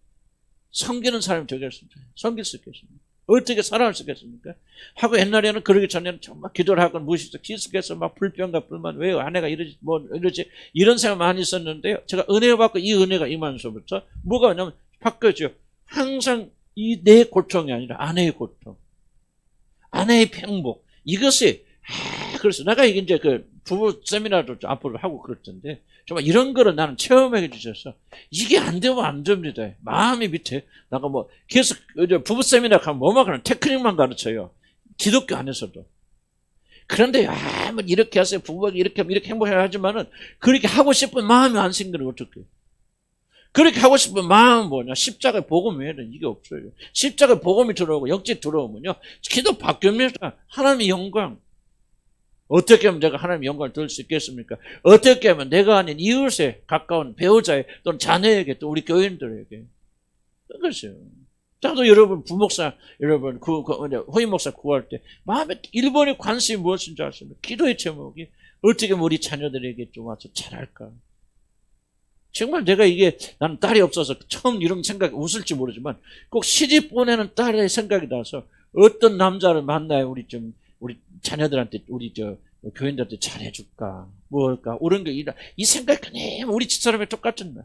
S1: 섬기는 사람이 되겠습니까? 섬길 수 있겠습니까? 어떻게 살아갈 수 있겠습니까? 하고 옛날에는 그러기 전에는 정말 기도를 하고 무식해서 기숙해서 막 불평과 불만 왜 아내가 이러지 뭐 이러지 이런 생각 많이 있었는데요. 제가 은혜 받고 이 은혜가 임하면서부터 뭐가 왜냐면 바뀌어져. 항상 이 내 고통이 아니라 아내의 고통, 아내의 행복 이것이 그래서 내가 이제 그 부부 세미나도 앞으로 하고 그럴 텐데 정말 이런 거를 나는 체험해 주셔서 이게 안 되면 안 됩니다. 마음이 밑에 나가 뭐 계속 부부 세미나 가면 뭐만 하는 테크닉만 가르쳐요. 기독교 안에서도. 그런데 뭐 이렇게 하세요. 부부가 이렇게 행복해야 하지만은 그렇게 하고 싶은 마음이 안 생기는 어떻게? 그렇게 하고 싶은 마음은 뭐냐? 십자가의 복음 외에는 이게 없어요. 십자가의 복음이 들어오고 영적 들어오면요. 기도 바뀝니다. 하나님의 영광. 어떻게 하면 내가 하나님의 영광을 들을 수 있겠습니까? 어떻게 하면 내가 아닌 이웃에 가까운 배우자에 또는 자녀에게 또 우리 교인들에게 그것이요. 저도 여러분 부목사 여러분 호임 목사 구할 때 마음에 1번의 관심이 무엇인지 아십니까? 기도의 제목이 어떻게 하면 우리 자녀들에게 좀 와서 잘할까? 정말 내가 이게 나는 딸이 없어서 처음 이런 생각이 웃을지 모르지만 꼭 시집 보내는 딸의 생각이 나서 어떤 남자를 만나야 우리 자녀들한테 우리 교인들한테 잘해줄까 뭘까 옳은 게 이 생각이 그냥 우리 집사람이 똑같은 말.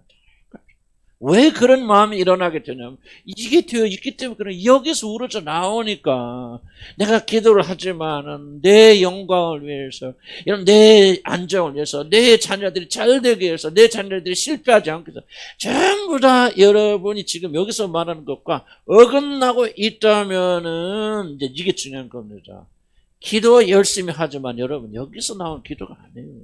S1: 왜 그런 마음이 일어나게 되냐면 이게 되어 있기 때문에 그런 여기서 우러져 나오니까 내가 기도를 하지만은 내 영광을 위해서 이런 내 안정을 위해서 내 자녀들이 잘 되기 위해서 내 자녀들이 실패하지 않기 위해서 전부 다 여러분이 지금 여기서 말하는 것과 어긋나고 있다면은 이제 이게 중요한 겁니다. 기도 열심히 하지만 여러분 여기서 나온 기도가 아니에요.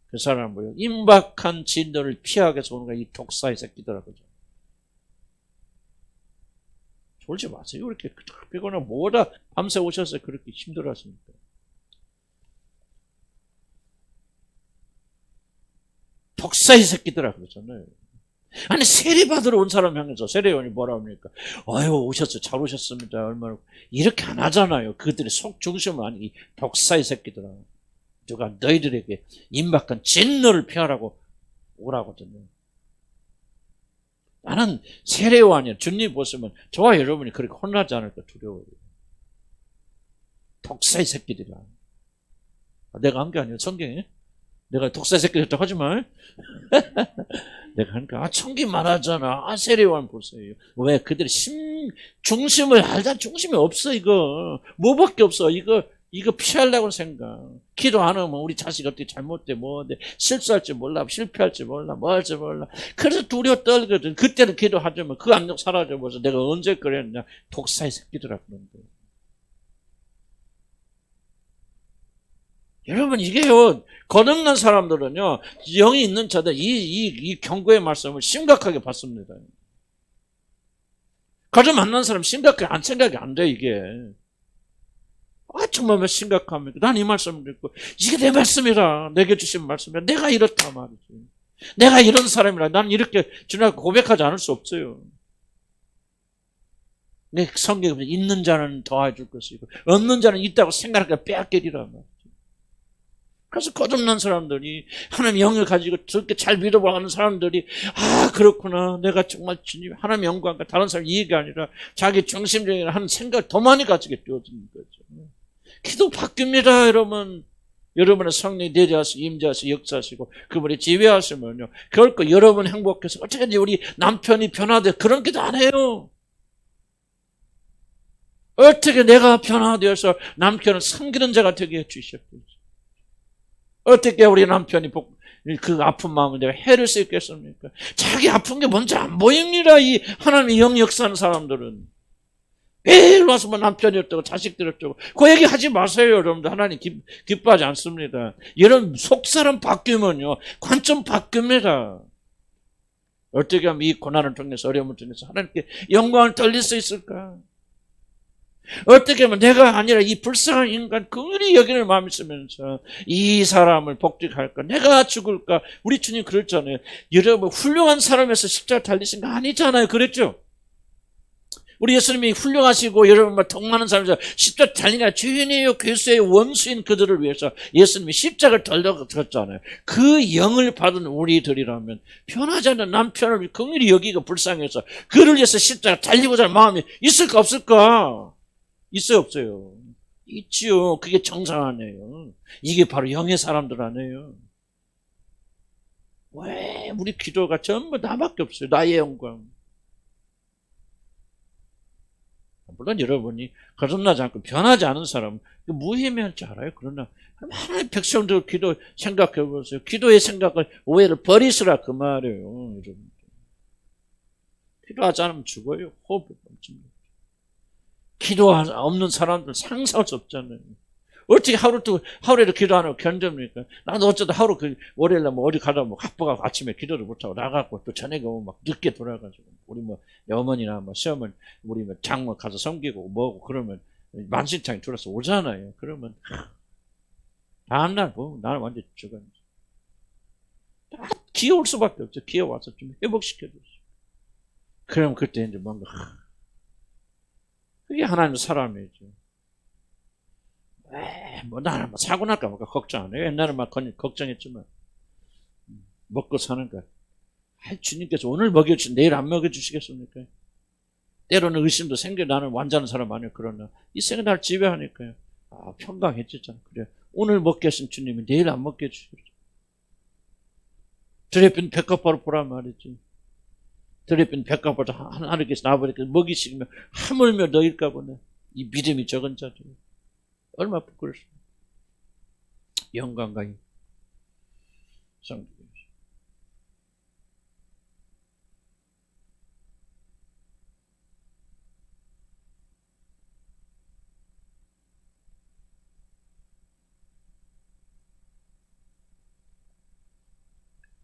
S1: 그 사람은 뭐예요? 임박한 진노를 피하기 위해서 오는 거야. 이 독사의 새끼더라고요. 졸지 마세요. 이렇게 피곤하고 뭐다 밤새 오셔서 그렇게 힘들어하십니까? 독사의 새끼더라 그러잖아요. 아니 세례 받으러 온 사람 향해서 세례원이 뭐라 합니까? 아유 오셨어요. 잘 오셨습니다. 얼마나 이렇게 안 하잖아요. 그들의 속 중심은 아니 이 독사의 새끼더라. 누가 너희들에게 임박한 진노를 피하라고 오라거든요. 나는 세례요한이야. 주님 보시면 저와 여러분이 그렇게 혼나지 않을까 두려워요. 독사의 새끼들이야. 내가 한 게 아니에요. 성경에. 내가 독사의 새끼들이라고 하지 마. 내가 하니까 청기 말하잖아. 세례요한 보세요. 왜 그들의 중심을 알다 중심이 없어 이거. 뭐밖에 없어 이거 피하려고 생각. 기도 안 하면 우리 자식 어떻게 잘못돼 뭐돼 실수할지 몰라 실패할지 몰라 뭐 할지 몰라. 그래서 두려워 떨거든. 그때는 기도하자면 그 압력 사라져버려서 내가 언제 그랬냐. 독사의 새끼들아 그런데. 여러분, 이게요, 거듭난 사람들은요, 영이 있는 자들, 이 경고의 말씀을 심각하게 받습니다. 거듭 만난 사람 생각이 안 돼, 이게. 정말 심각합니다. 난 이 말씀을 듣고, 이게 내 말씀이라, 내게 주신 말씀이라, 내가 이렇다 말이지. 내가 이런 사람이라, 난 이렇게 주님께 고백하지 않을 수 없어요. 내 성경에 있는 자는 더해줄 것이고, 없는 자는 있다고 생각하니까 빼앗기리라 말이지. 그래서 거듭난 사람들이, 하나님 영을 가지고 저렇게 잘 믿어보는 사람들이, 그렇구나. 내가 정말 주님, 하나님 영광과 다른 사람 이익이 아니라 자기 중심적인 하는 생각을 더 많이 가지게 되어지는 거죠. 기도 바뀝니다, 여러분. 여러분의 성령이 내려와서 임재하시고 역사하시고 그분이 지배하시면요, 결코 여러분 행복해서 어떻게 우리 남편이 변화돼, 그런 기도 안 해요. 어떻게 내가 변화되어서 남편을 섬기는 자가 되게 해주셨겠지. 어떻게 우리 남편이 그 아픈 마음을 내가 해를 수 있겠습니까? 자기 아픈 게 뭔지 안 보입니다. 이 하나님의 영 역사하는 사람들은. 매일 와서 뭐 남편이 어쩌고 자식들이 어쩌고 그 얘기 하지 마세요. 여러분들, 하나님 기뻐하지 않습니다. 여러분, 속사람 바뀌면요, 관점 바뀝니다. 어떻게 하면 이 고난을 통해서, 어려움을 통해서 하나님께 영광을 돌릴 수 있을까? 어떻게 하면 내가 아니라 이 불쌍한 인간 긍휼히 여기는 마음이 있으면서 이 사람을 복직할까? 내가 죽을까? 우리 주님 그랬잖아요. 여러분, 훌륭한 사람에서 십자가 달리신 거 아니잖아요. 그랬죠? 우리 예수님이 훌륭하시고 여러분 덕 많은 사람에서 십자가 달리니까 죄인이요 괴수의 원수인 그들을 위해서 예수님이 십자가를 달려졌잖아요. 그 영을 받은 우리들이라면 변하지 않는 남편을 긍휼히 여기고 불쌍해서 그를 위해서 십자가 달리고자 하는 마음이 있을까 없을까? 있어요 없어요? 있지요. 그게 정상 아니에요. 이게 바로 영의 사람들 아니에요. 왜 우리 기도가 전부 나밖에 없어요. 나의 영광. 물론 여러분이 거듭나지 않고 변하지 않은 사람은 무의미할 줄 알아요. 그러나 하나님의 백성들 기도 생각해 보세요. 기도의 생각을, 오해를 버리시라 그 말이에요. 여러분, 기도하지 않으면 죽어요. 호흡이 멈춥니다. 기도 없는 사람들 상상할 수 없잖아요. 어떻게 하루에도 기도 안 하고 견딥니까? 나도 어쩌다 하루 월요일날 어디 가다 바빠가고 아침에 기도를 못하고 나가고 또 저녁에 오면 막 늦게 돌아가지고 우리 어머니나 시어머니 우리 장모 가서 섬기고 뭐고 그러면 만신창이 들어서 오잖아요. 그러면 다음날 나는 완전 죽었네. 기어올 수밖에 없죠. 기어와서 좀 회복시켜줬어. 그럼 그때 이제 뭔가 그게 하나님의 사람이죠. 나는 사고 날까 봐 걱정 안 해요. 옛날에 걱정했지만 먹고 사는 거. 주님께서 오늘 먹여주시 내일 안 먹여주시겠습니까? 때로는 의심도 생겨. 나는 완전한 사람 아니에요. 그러나 이 생각 나를 지배하니까요. 평강해지잖아. 그래, 오늘 먹게 하신 주님이 내일 안 먹게 해주시겠죠. 들에 빈 백합화를 보란 말이지. 들에 빈 백합화를 하나님께서 나버리니까 먹이시면 하물며 너일까 보네. 이 믿음이 적은 자들. 얼마나 부끄럽습니까? 영광과 성도.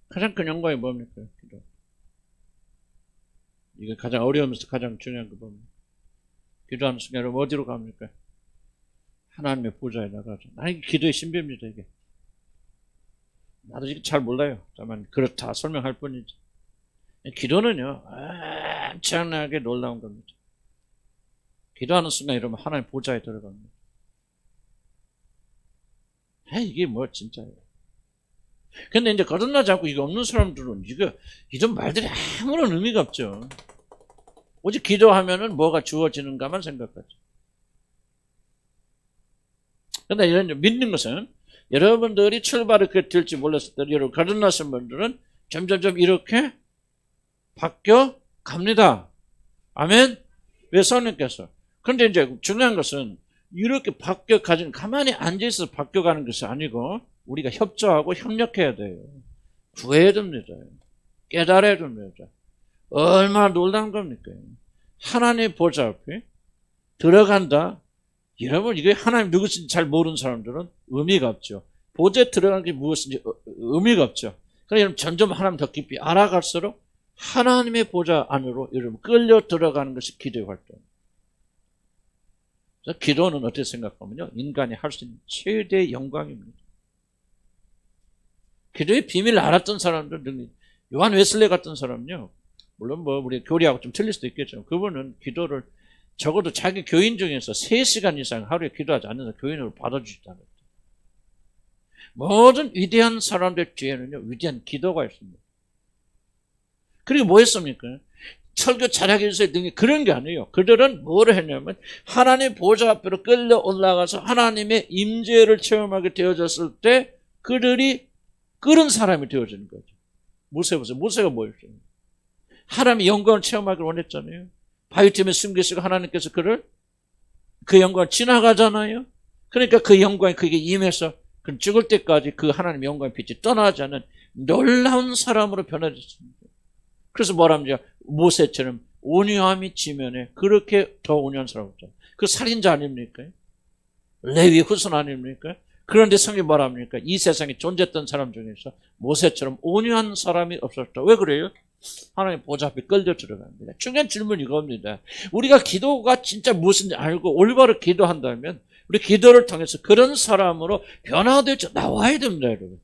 S1: 가장 큰 영광이 뭡니까? 기도. 이게 가장 어려우면서 가장 중요한 거 뭡니까? 기도하는 순간 여러분 어디로 갑니까? 하나님의 보좌에 나가죠. 이게 기도의 신비입니다, 이게. 나도 이게 잘 몰라요. 다만 그렇다 설명할 뿐이지. 기도는요, 엄청나게 놀라운 겁니다. 기도하는 순간 여러분 하나님 보좌에 들어갑니다. 이게 진짜예요. 근데 이제 거듭나지 않고 이게 없는 사람들은 이런 말들이 아무런 의미가 없죠. 오직 기도하면은 뭐가 주어지는가만 생각하죠. 근데 이런 믿는 것은 여러분들이 출발을 그렇게 될지 몰랐을 때 여러분 거듭나신 분들은 점점점 이렇게 바뀌어 갑니다. 아멘? 왜 성령께서? 그런데 이제 중요한 것은 이렇게 가만히 앉아있어서 바뀌어가는 것이 아니고 우리가 협조하고 협력해야 돼요. 구해야 됩니다. 깨달아야 됩니다. 얼마나 놀라운 겁니까? 하나님의 보좌 앞에 들어간다. 여러분, 이게 하나님 누구신지 잘 모르는 사람들은 의미가 없죠. 보좌에 들어가는 게 무엇인지 의미가 없죠. 그러니까 점점 하나님 더 깊이 알아갈수록 하나님의 보좌 안으로 여러분 끌려 들어가는 것이 기도의 활동. 그래서 기도는 어떻게 생각하면요, 인간이 할 수 있는 최대의 영광입니다. 기도의 비밀을 알았던 사람들, 요한 웨슬레 같은 사람은요, 물론 뭐 우리 교리하고 좀 틀릴 수도 있겠죠. 그분은 기도를 적어도 자기 교인 중에서 3시간 이상 하루에 기도하지 않는 교인으로 받아주지도 않았다. 모든 위대한 사람들 뒤에는요, 위대한 기도가 있습니다. 그리고 뭐 했습니까? 설교 잘하기 위해서 등이 그런 게 아니에요. 그들은 뭐를 했냐면 하나님의 보좌 앞으로 끌려 올라가서 하나님의 임재를 체험하게 되어졌을 때 그들이 그런 사람이 되어지는 거죠. 모세 보세요. 모세가 뭐였어요? 하나님의 영광을 체험하기를 원했잖아요. 바위틈에 숨기시고 하나님께서 그 영광을 지나가잖아요. 그러니까 그 영광이 그에게 임해서 그 죽을 때까지 그 하나님의 영광의 빛이 떠나지 않는 놀라운 사람으로 변화됐습니다. 그래서 뭐랍니까? 모세처럼 온유함이 지면에 그렇게 더 온유한 사람 없죠. 그 살인자 아닙니까? 레위 후손 아닙니까? 그런데 성경이 뭐랍니까? 이 세상에 존재했던 사람 중에서 모세처럼 온유한 사람이 없었다. 왜 그래요? 하나님 보좌 앞에 끌려 들어갑니다. 중요한 질문이 이겁니다. 우리가 기도가 진짜 무엇인지 알고 올바로 기도한다면 우리 기도를 통해서 그런 사람으로 변화되어 나와야 됩니다, 여러분.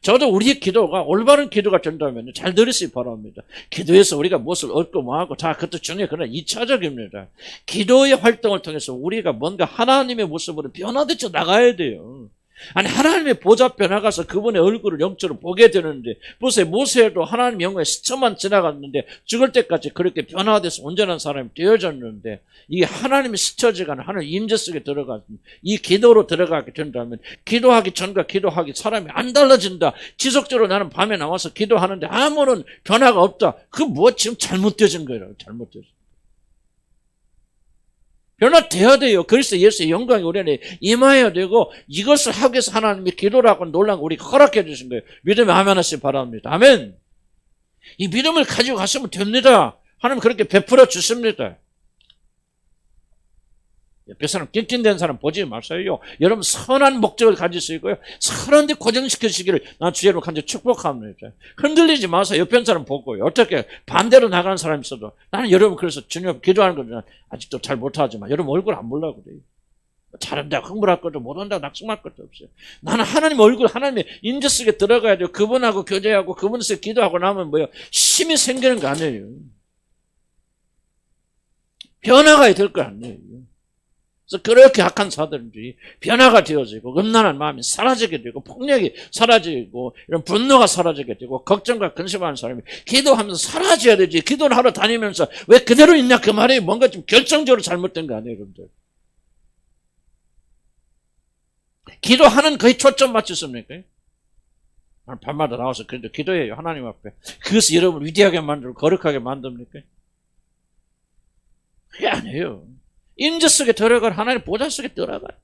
S1: 저도 우리의 기도가 올바른 기도가 된다면 잘 들으시기 바랍니다. 기도에서 우리가 무엇을 얻고 뭐하고 다 그것도 중요해. 그러나 2차적입니다. 기도의 활동을 통해서 우리가 뭔가 하나님의 모습으로 변화되어 나가야 돼요. 아니 하나님의 보좌 앞에 나가서 그분의 얼굴을 영적으로 보게 되는데 보세요. 모세도 하나님의 영광의 스쳐만 지나갔는데 죽을 때까지 그렇게 변화돼서 온전한 사람이 되어졌는데 이게 하나님의 스쳐지가는 하나님 임재 속에 들어가서 이 기도로 들어가게 된다면 기도하기 전과 기도하기 사람이 안 달라진다. 지속적으로 나는 밤에 나와서 기도하는데 아무런 변화가 없다. 그 뭐 지금 잘못되어진 거예요. 잘못되어진. 변화되어야 돼요. 그래서 예수의 영광이 우리 안에 임해야 되고 이것을 하기 위해서 하나님이 기도라고 놀란 거 우리가 허락해 주신 거예요. 믿음에 아멘 하시기 바랍니다. 아멘. 이 믿음을 가지고 가시면 됩니다. 하나님 그렇게 베풀어 주십니다. 옆에 사람 낑낑댄 사람 보지 마세요. 여러분 선한 목적을 가지시고요. 선한 데 고정시키시기를 난 주의로 간절히 축복합니다. 흔들리지 마세요. 옆에 사람 보고요. 어떻게 반대로 나가는 사람이 있어도 나는 여러분 그래서 주님 앞에 기도하는 거는 아직도 잘 못하지만 여러분 얼굴 안 보려고 그래요. 잘한다고 흥분할 것도 못한다고 낙심할 것도 없어요. 나는 하나님 얼굴 하나님의 임재 속에 들어가야 돼요. 그분하고 교제하고 그분에서 기도하고 나면 뭐예요? 힘이 생기는 거 아니에요. 변화가 될 거 아니에요. 그래서 그렇게 악한 사람들이 변화가 되어지고 음란한 마음이 사라지게 되고 폭력이 사라지고 이런 분노가 사라지게 되고 걱정과 근심하는 사람이 기도하면서 사라져야 되지. 기도를 하러 다니면서 왜 그대로 있냐 그 말이 뭔가 좀 결정적으로 잘못된 거 아니에요, 여러분들. 기도하는 거의 초점 맞췄습니까? 밤마다 나와서 그래도 기도해요, 하나님 앞에. 그것이 여러분을 위대하게 만들고 거룩하게 만듭니까? 그게 아니에요. 임재 속에 들어갈 하나님 보좌 속에 들어가요.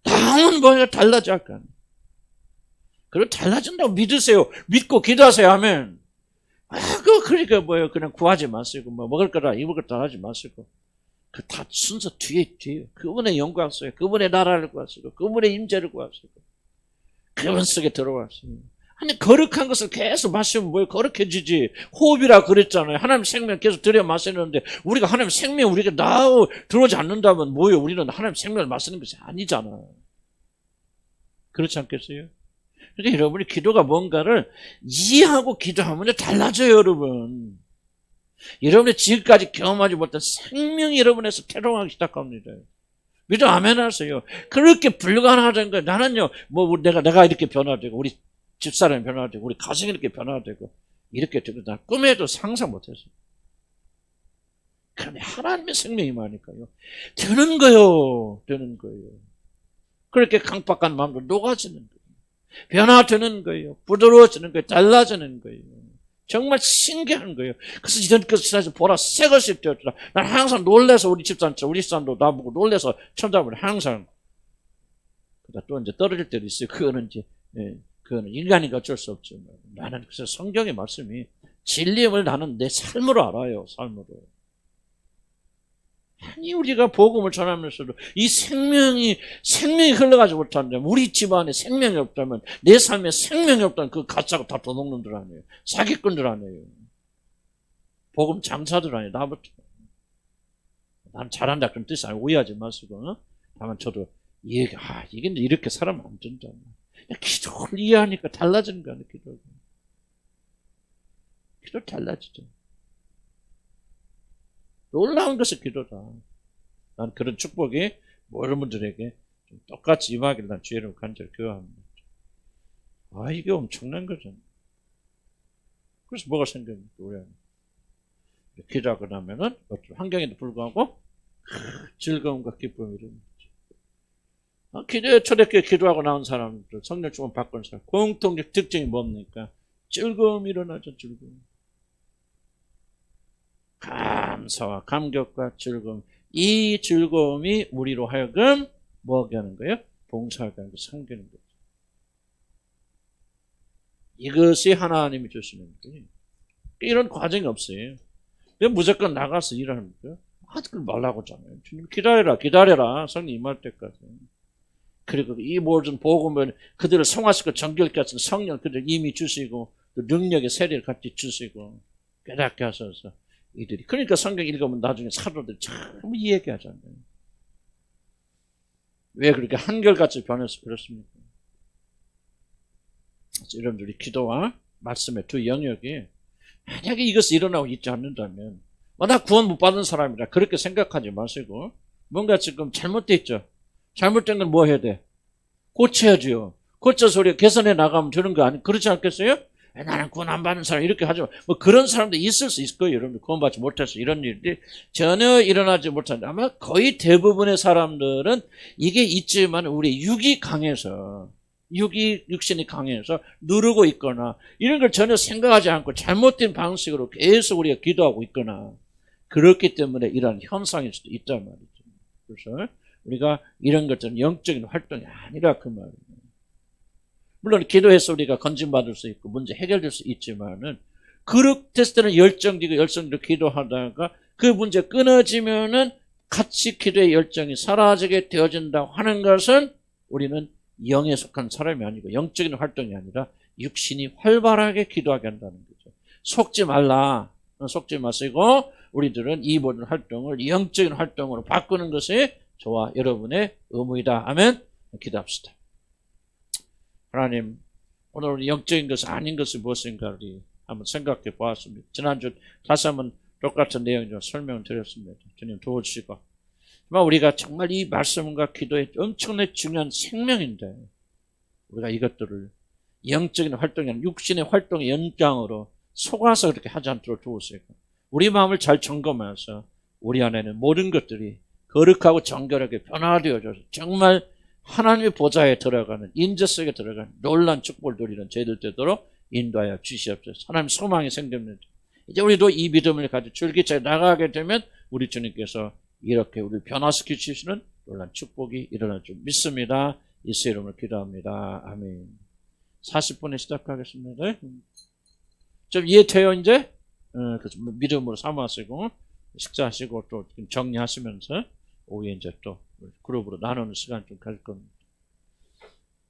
S1: 당은 뭐예요? 달라질 거 아니에요. 그리고 달라진다고 믿으세요. 믿고 기도하세요. 아멘. 그러니까 뭐예요? 그냥 구하지 마시고 뭐 먹을 거다 입을 거다 하지 마시고 그 다 순서 뒤에 그분의 영광 속에 그분의 나라를 구하시고 그분의 임재를 구하시고 그분 속에 들어가시고 아니 거룩한 것을 계속 마시면 뭐예요? 거룩해지지. 호흡이라 그랬잖아요. 하나님 생명 계속 들여 마시는데 우리가 하나님 생명 우리가 들어오지 않는다면 뭐예요? 우리는 하나님 생명을 마시는 것이 아니잖아요. 그렇지 않겠어요? 그러니까 여러분이 기도가 뭔가를 이해하고 기도하면 달라져요, 여러분. 여러분이 지금까지 경험하지 못한 생명이 여러분에서 태동하기 시작합니다. 믿어 아멘 하세요. 그렇게 불가능하다는 거예요. 나는요, 뭐 내가 이렇게 변화되고 우리 집사람이 변화되고 우리 가정이 이렇게 변화되고 이렇게 되고 난 꿈에도 상상 못했어요. 그런데 하나님의 생명이 많으니까요. 되는 거예요. 그렇게 강박한 마음도 녹아지는 거예요. 변화되는 거예요. 부드러워지는 거예요. 달라지는 거예요. 정말 신기한 거예요. 그래서 이런 것을 보라 새 것이 되었더라. 난 항상 놀래서 우리 집사람도 나보고 놀래서 천잡을 항상 그러다 또 이제 떨어질 때도 있어요. 그거는 인간이니까 어쩔 수 없죠. 나는 그래서 성경의 말씀이 진리임을 나는 내 삶으로 알아요. 삶으로. 아니, 우리가 복음을 전하면서도 이 생명이 흘러가지 못한다면, 우리 집안에 생명이 없다면, 내 삶에 생명이 없다면 그 가짜가 다 도둑놈들 아니에요. 사기꾼들 아니에요. 복음 장사들 아니에요. 나부터. 난 잘한다 그런 뜻이 아니고 오해하지 마시고. 다만 저도 이게 이렇게 살아면 안 된다. 기도를 이해하니까 달라지는 거야, 기도가. 기도 달라지죠. 놀라운 것이 기도다. 난 그런 축복이 모든 분들에게 좀 똑같이 임하기를 난 주의를 간절히 기도합니다. 이게 엄청난 거잖아. 그래서 뭐가 생깁니까? 우리는 기도하고 나면은 어떤 환경에도 불구하고 즐거움과 기쁨이 이릅니다. 기도에 초대교회 기도하고 나온 사람들, 성령 축복 받고 사람 공통적 특징이 뭡니까? 즐거움이 일어나죠. 즐거움. 감사와 감격과 즐거움. 이 즐거움이 우리로 하여금 뭐하게 하는 거예요? 봉사하게 하는 거, 섬기는 거죠. 이것이 하나님이 주시는 거예요. 이런 과정이 없어요. 무조건 나가서 일하는 거예요. 그걸 말라고 하잖아요. 주님 기다려라. 성령 임할 때까지. 그리고 이 모든 복음을 그들을 성화시키고 정결케 하시는 성령 그들 이미 주시고 또 능력의 세례를 같이 주시고 깨닫게 하셔서 이들이. 그러니까 성경 읽으면 나중에 사도들이 참 이야기하잖아요. 왜 그렇게 한결같이 변해서 그렇습니까? 여러분들이 기도와 말씀의 두 영역이 만약에 이것이 일어나고 있지 않는다면 나 구원 못 받은 사람이라 그렇게 생각하지 마시고 뭔가 지금 잘못되어 있죠. 잘못된 건 뭐 해야 돼? 고쳐야죠. 고쳐서 우리가 개선해 나가면 되는 거 아니? 그렇지 않겠어요? 나는 구원 안 받는 사람 이렇게 하지 마. 뭐 그런 사람도 있을 수 있을 거예요. 여러분 구원 받지 못해서 이런 일이 전혀 일어나지 못한다. 아마 거의 대부분의 사람들은 이게 있지만 우리 육신이 강해서 누르고 있거나 이런 걸 전혀 생각하지 않고 잘못된 방식으로 계속 우리가 기도하고 있거나 그렇기 때문에 이런 현상일 수도 있단 말이죠. 그래서 우리가 이런 것들은 영적인 활동이 아니라 그 말이에요. 물론 기도해서 우리가 건진받을 수 있고 문제 해결될 수 있지만은 그렇댔을 때는 열정적으로 기도하다가 그 문제 끊어지면은 같이 기도의 열정이 사라지게 되어진다고 하는 것은 우리는 영에 속한 사람이 아니고 영적인 활동이 아니라 육신이 활발하게 기도하게 한다는 거죠. 속지 마시고 우리들은 이 모든 활동을 영적인 활동으로 바꾸는 것이 저와 여러분의 의무이다. 아멘. 기도합시다. 하나님, 오늘 우리 영적인 것이 아닌 것이 무엇인가 우리 한번 생각해 보았습니다. 지난주 다시 한번 똑같은 내용으로 설명을 드렸습니다. 주님 도와주시고 정말 우리가 정말 이 말씀과 기도에 엄청나게 중요한 생명인데 우리가 이것들을 영적인 활동이 아니라 육신의 활동의 연장으로 속아서 그렇게 하지 않도록 도우시고 우리 마음을 잘 점검해서 우리 안에는 모든 것들이 거룩하고 정결하게 변화되어져서 정말 하나님의 보좌에 들어가는 인재 속에 들어가는 놀라운 축복을 누리는 저희들 되도록 인도하여 주시옵소서. 하나님 소망이 생깁니다. 이제 우리도 이 믿음을 가지고 줄기차게 나가게 되면 우리 주님께서 이렇게 우리를 변화시켜 주시는 놀라운 축복이 일어날 줄 믿습니다. 예수 이름으로 기도합니다. 아멘. 40분에 시작하겠습니다. 좀 이해돼요 이제? 그래서 믿음으로 삼으시고 식사하시고 또 정리하시면서 오후에 이제 또 그룹으로 나누는 시간 좀 가질 겁니다.